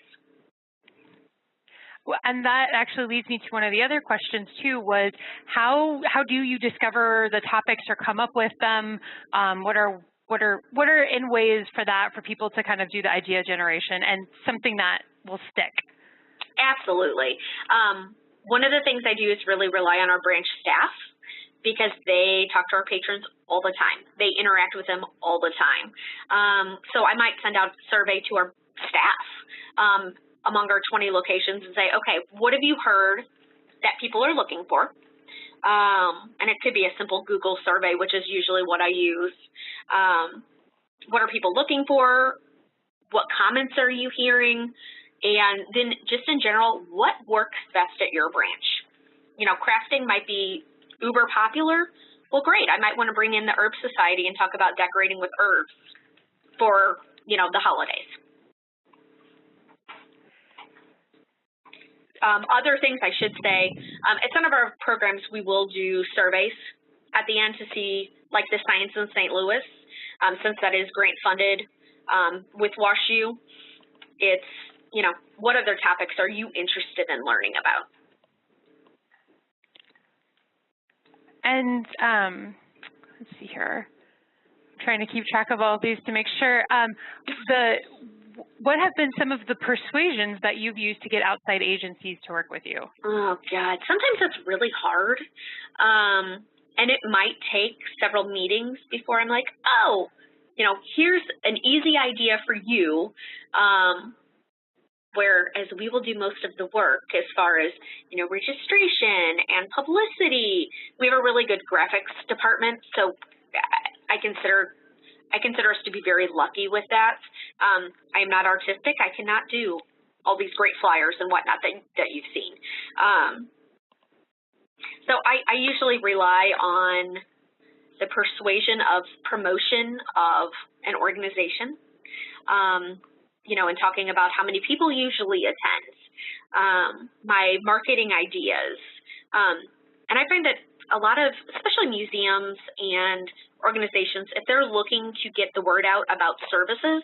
Well, and that actually leads me to one of the other questions too, was how do you discover the topics or come up with them? What are in ways for that, for people to kind of do the idea generation and something that will stick? Absolutely. One of the things I do is really rely on our branch staff, because they talk to our patrons all the time. They interact with them all the time. So I might send out a survey to our staff among our 20 locations and say, okay, what have you heard that people are looking for? And it could be a simple Google survey, which is usually what I use. What are people looking for? What comments are you hearing? And then just in general, what works best at your branch? Crafting might be uber popular. Well, great. I might want to bring in the Herb Society and talk about decorating with herbs for, the holidays. Other things I should say, at some of our programs, we will do surveys at the end to see, like the Science in St. Louis, since that is grant funded with WashU. It's, what other topics are you interested in learning about? And let's see here. I'm trying to keep track of all of these to make sure. What have been some of the persuasions that you've used to get outside agencies to work with you? Oh, God. Sometimes it's really hard. And it might take several meetings before I'm like, oh, here's an easy idea for you. Whereas we will do most of the work as far as, registration and publicity. We have a really good graphics department, so I consider us to be very lucky with that. I am not artistic. I cannot do all these great flyers and whatnot that you've seen. So I usually rely on the persuasion of promotion of an organization. And talking about how many people usually attend, my marketing ideas. And I find that a lot of, especially museums and organizations, if they're looking to get the word out about services,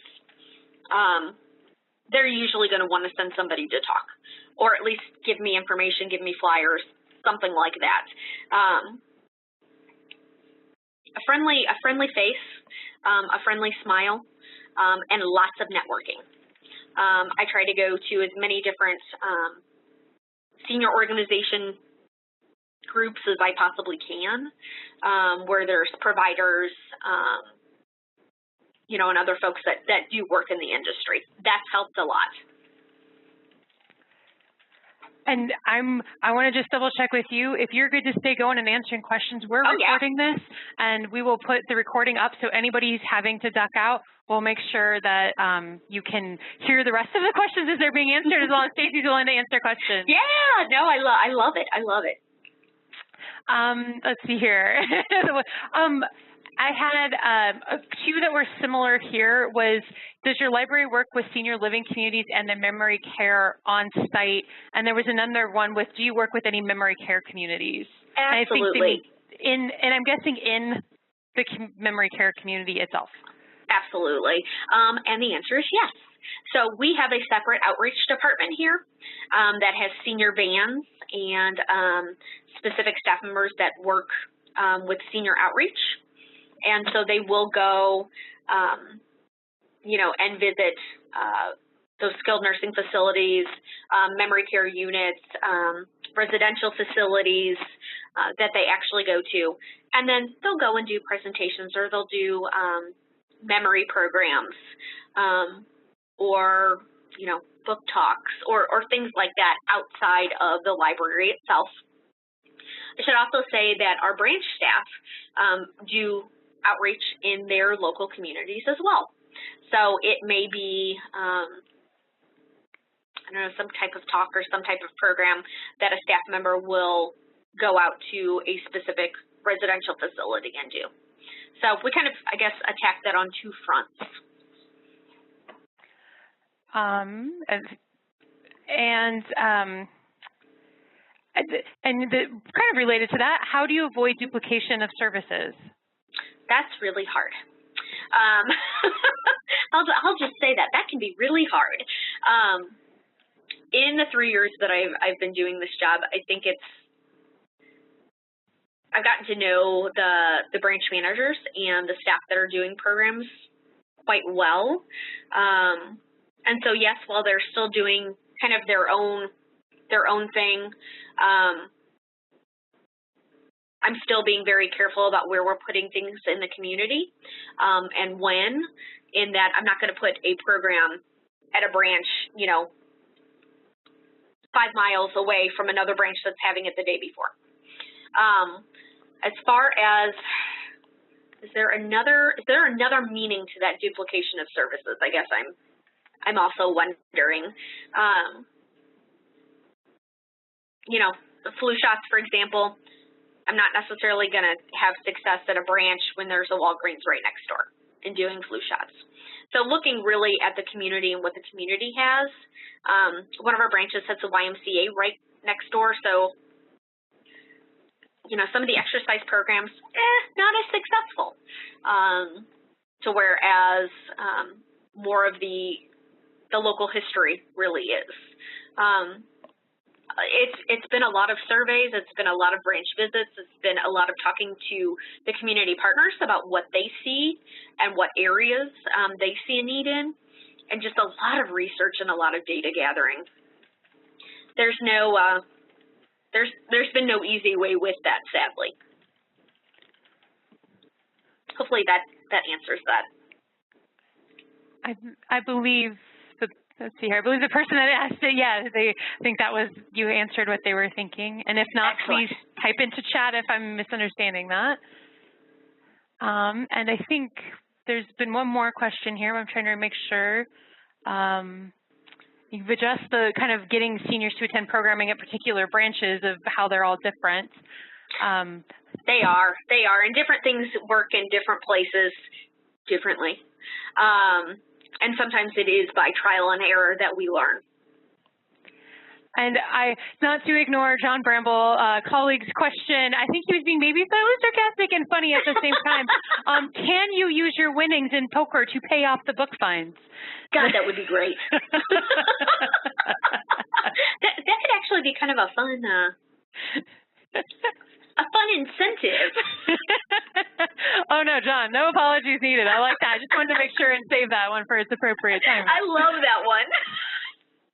they're usually going to want to send somebody to talk, or at least give me information, give me flyers, something like that. A friendly face, a friendly smile, and lots of networking. I try to go to as many different senior organization groups as I possibly can, where there's providers, and other folks that do work in the industry. That's helped a lot. And I want to just double check with you. If you're good to stay going and answering questions, we're recording this, and we will put the recording up, so anybody who's having to duck out, we'll make sure that you can hear the rest of the questions as they're being answered, as well as Stacey's willing to answer questions. Yeah, no, I love it. I love it. Let's see here. I had a few that were similar here. Does your library work with senior living communities and the memory care on site? And there was another one with, do you work with any memory care communities? Absolutely. And I'm guessing in the memory care community itself. Absolutely. And the answer is yes. So we have a separate outreach department here that has senior vans and specific staff members that work with senior outreach. And so they will go, you know, and visit those skilled nursing facilities, memory care units, residential facilities that they actually go to. And then they'll go and do presentations, or they'll do memory programs, or, you know, book talks, or things like that outside of the library itself. I should also say that our branch staff do outreach in their local communities as well. So it may be, I don't know, some type of talk or some type of program that a staff member will go out to a specific residential facility and do. So we kind of, I guess, attack that on two fronts. And kind of related to that, how do you avoid duplication of services? That's really hard. I'll just say that can be really hard. In the 3 years that I've been doing this job, I think I've gotten to know the branch managers and the staff that are doing programs quite well. And so yes, while they're still doing kind of their own thing, I'm still being very careful about where we're putting things in the community, and when, in that I'm not going to put a program at a branch, you know, 5 miles away from another branch that's having it the day before. As far as, is there another meaning to that duplication of services? I guess I'm also wondering. You know, the flu shots, for example, I'm not necessarily going to have success at a branch when there's a Walgreens right next door and doing flu shots. So looking really at the community and what the community has. One of our branches has a YMCA right next door, so, you know, some of the exercise programs, not as successful. To whereas more of the local history really is. It's been a lot of surveys, it's been a lot of branch visits, it's been a lot of talking to the community partners about what they see and what areas they see a need in, and just a lot of research and a lot of data gathering. There's no, there's been no easy way with that, sadly. Hopefully that answers that. I believe. Let's see here. I believe the person that asked it, yeah, they think that was, you answered what they were thinking. And if not, Excellent. Please type into chat if I'm misunderstanding that. And I think there's been one more question here. I'm trying to make sure. You've addressed the kind of getting seniors to attend programming at particular branches of how they're all different. They are. And different things work in different places differently. And sometimes it is by trial and error that we learn. And not to ignore John Bramble, colleague's question, I think he was being maybe slightly sarcastic and funny at the same time. Can you use your winnings in poker to pay off the book fines? God, that would be great. that could actually be kind of a fun incentive. Oh, no, John, no apologies needed. I like that. I just wanted to make sure and save that one for its appropriate time. I love that one.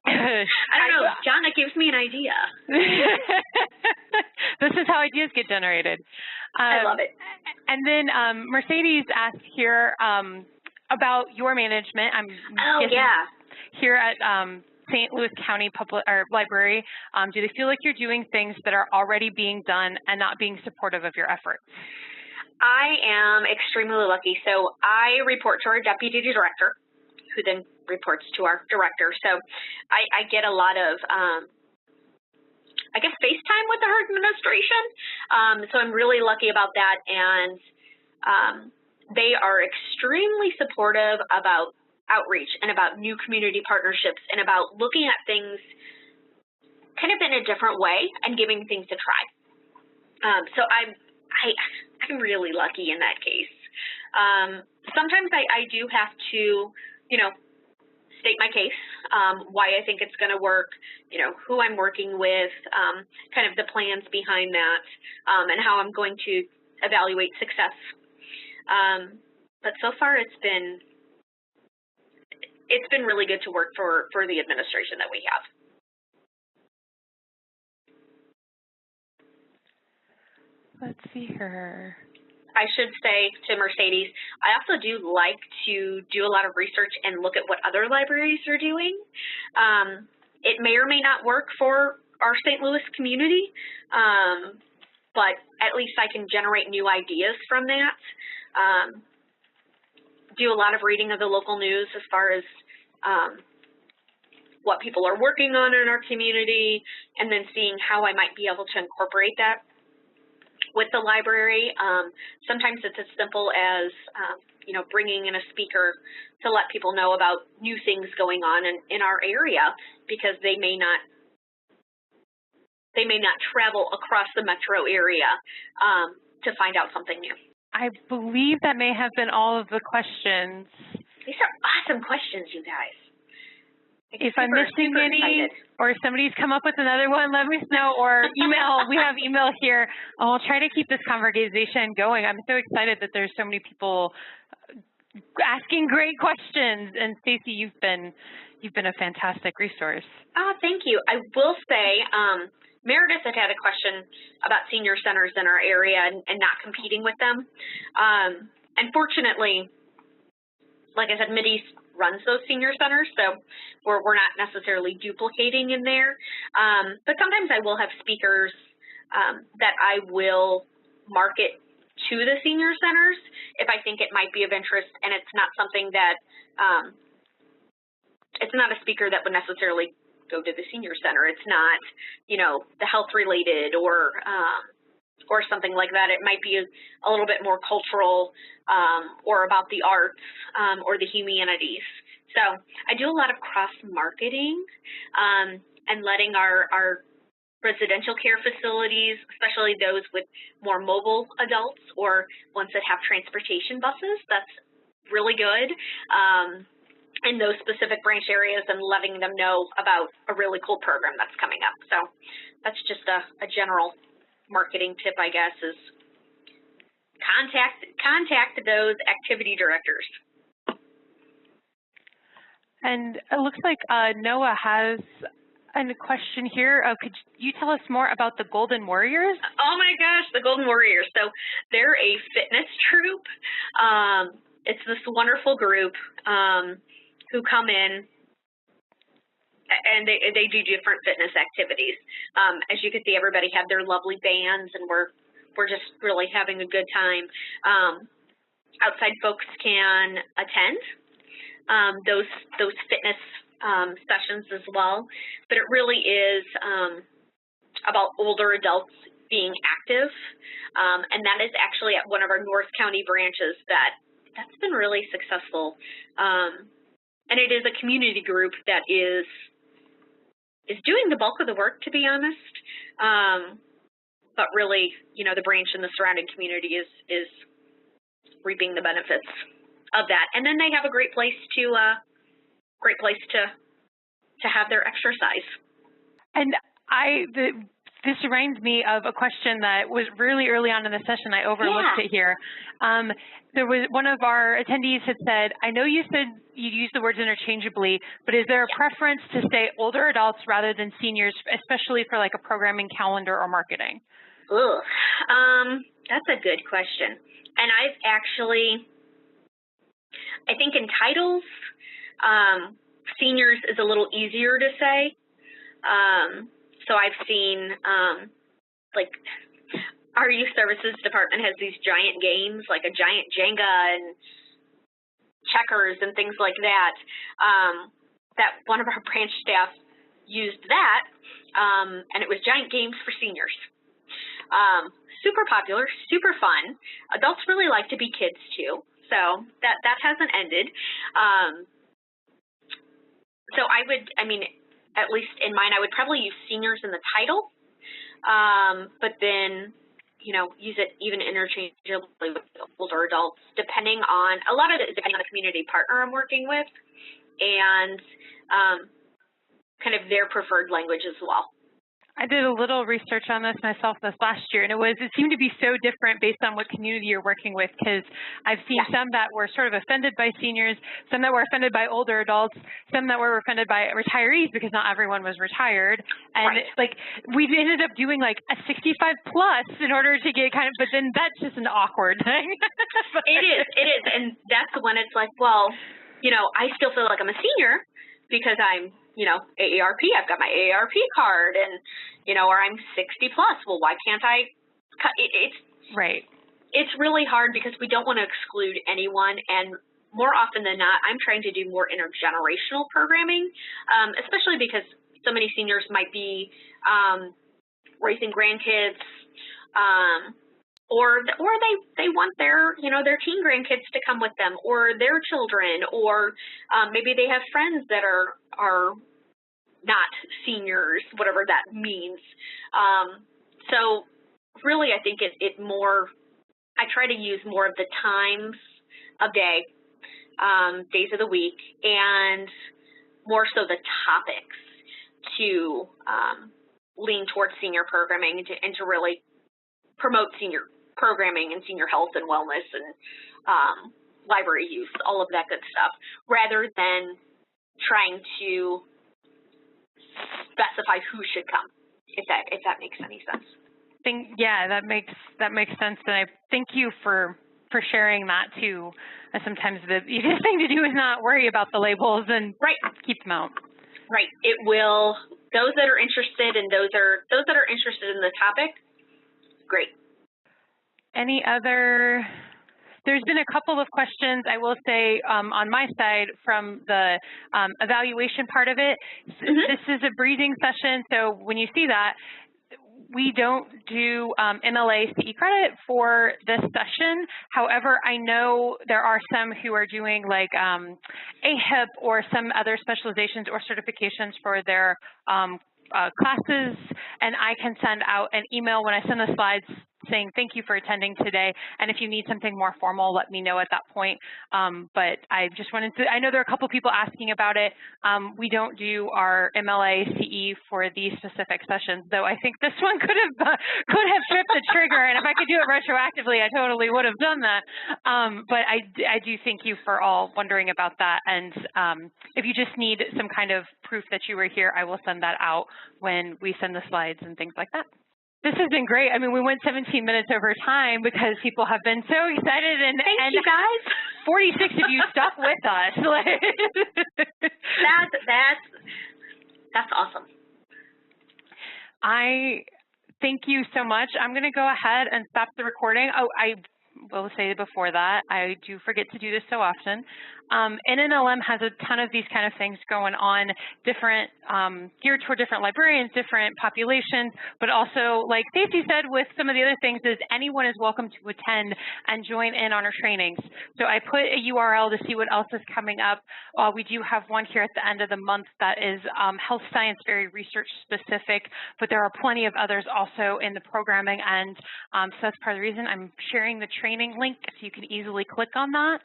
I don't know, John, that gives me an idea. This is how ideas get generated. I love it. And then Mercedes asked here about your management. I'm guessing here at St. Louis County Library, do they feel like you're doing things that are already being done and not being supportive of your efforts? I am extremely lucky. So I report to our deputy director, who then reports to our director. So I get a lot of, I guess, FaceTime with her administration. So I'm really lucky about that. And they are extremely supportive about outreach and about new community partnerships and about looking at things kind of in a different way and giving things a try. So I'm really lucky in that case. Sometimes I do have to, state my case, why I think it's going to work, who I'm working with, kind of the plans behind that, and how I'm going to evaluate success. But so far it's been really good to work for the administration that we have. Let's see here. I should say to Mercedes, I also do like to do a lot of research and look at what other libraries are doing. It may or may not work for our St. Louis community, but at least I can generate new ideas from that. Do a lot of reading of the local news as far as what people are working on in our community, and then seeing how I might be able to incorporate that with the library. Sometimes it's as simple as, bringing in a speaker to let people know about new things going on in our area, because they may not travel across the metro area to find out something new. I believe that may have been all of the questions. These are awesome questions, you guys. If I'm missing any, or if somebody's come up with another one, let me know, or email. We have email here. I'll try to keep this conversation going. I'm so excited that there's so many people asking great questions. And Stacey, you've been a fantastic resource. Oh, thank you. I will say, Meredith had a question about senior centers in our area and not competing with them. Unfortunately, like I said, Mideast runs those senior centers, so we're not necessarily duplicating in there. But sometimes I will have speakers that I will market to the senior centers if I think it might be of interest, and it's not something that, it's not a speaker that would necessarily go to the senior center. It's not, the health related or something like that. It might be a little bit more cultural or about the arts or the humanities. So I do a lot of cross-marketing and letting our residential care facilities, especially those with more mobile adults or ones that have transportation buses, that's really good, in those specific branch areas, and letting them know about a really cool program that's coming up. So that's just a general marketing tip, I guess, is contact those activity directors. And it looks like Noah has a question here. Could you tell us more about the Golden Warriors? Oh my gosh, the Golden Warriors. So they're a fitness troupe. It's this wonderful group who come in, and they do different fitness activities. As you can see, everybody had their lovely bands, and we're just really having a good time. Outside folks can attend those fitness sessions as well, but it really is about older adults being active, and that is actually at one of our North County branches that's been really successful. And it is a community group that is doing the bulk of the work, to be honest. But really, the branch and the surrounding community is reaping the benefits of that. And then they have a great place to have their exercise. And this reminds me of a question that was really early on in the session. I overlooked it here. There was one of our attendees had said, I know you said you use the words interchangeably, but is there a preference to say older adults rather than seniors, especially for like a programming calendar or marketing? Ugh. That's a good question. And I've actually, I think in titles, Seniors is a little easier to say. So I've seen, like, our youth services department has these giant games, like a giant Jenga and checkers and things like that, that one of our branch staff used that, and it was giant games for seniors. Super popular, super fun. Adults really like to be kids too, so that hasn't ended. So I mean, at least in mine, I would probably use seniors in the title, but then, you know, use it even interchangeably with older adults, depending on, a lot of it is depending on the community partner I'm working with, and kind of their preferred language as well. I did a little research on this myself this last year, and it seemed to be so different based on what community you're working with, because I've seen some that were sort of offended by seniors, some that were offended by older adults, some that were offended by retirees because not everyone was retired. And like, we've ended up doing like a 65 plus in order to get kind of, but then that's just an awkward thing. It is. And that's when it's like, well, you know, I still feel like I'm a senior because I'm, you know, AARP, I've got my AARP card, and, you know, or I'm 60 plus. Well, why can't I? It's really hard because we don't want to exclude anyone, and more often than not, I'm trying to do more intergenerational programming, especially because so many seniors might be raising grandkids, or they want their, you know, their teen grandkids to come with them, or their children, or maybe they have friends that are not seniors, whatever that means. So really, I think it more, I try to use more of the times of day, days of the week, and more so the topics to lean towards senior programming and to really promote senior programming and senior health and wellness and library use, all of that good stuff, rather than trying to specify who should come, if that makes any sense. Yeah, that makes sense, and I thank you for sharing that too. Sometimes the easiest thing to do is not worry about the labels and keep them out. Right. It will. Those that are interested and those that are interested in the topic, great. Any other? There's been a couple of questions, I will say, on my side from the evaluation part of it. This is a breathing session, so when you see that, we don't do MLA CE credit for this session. However, I know there are some who are doing like AHIP or some other specializations or certifications for their classes, and I can send out an email when I send the slides saying thank you for attending today, and if you need something more formal, let me know at that point. But I just wanted to, I know there are a couple people asking about it. We don't do our MLA CE for these specific sessions, though I think this one could have tripped the trigger, and if I could do it retroactively, I totally would have done that. But I do thank you for all wondering about that, and if you just need some kind of proof that you were here, I will send that out when we send the slides and things like that. This has been great. I mean, we went 17 minutes over time because people have been so excited, and thank you guys. 46 of you stuck with us. That's awesome. I thank you so much. I'm going to go ahead and stop the recording. Oh, I will say before that, I do forget to do this so often. NNLM has a ton of these kind of things going on, different, geared toward different librarians, different populations, but also, like Stacey said, with some of the other things is anyone is welcome to attend and join in on our trainings. So I put a URL to see what else is coming up. We do have one here at the end of the month that is health science, very research specific, but there are plenty of others also in the programming, and so that's part of the reason I'm sharing the training link so you can easily click on that.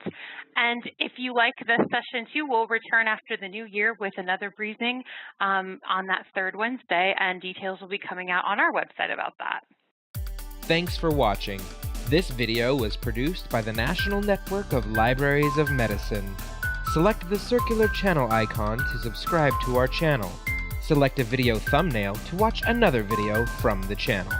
And if you like this session too, we'll return after the new year with another briefing on that third Wednesday, and details will be coming out on our website about that. Thanks for watching. This video was produced by the National Network of Libraries of Medicine. Select the circular channel icon to subscribe to our channel. Select a video thumbnail to watch another video from the channel.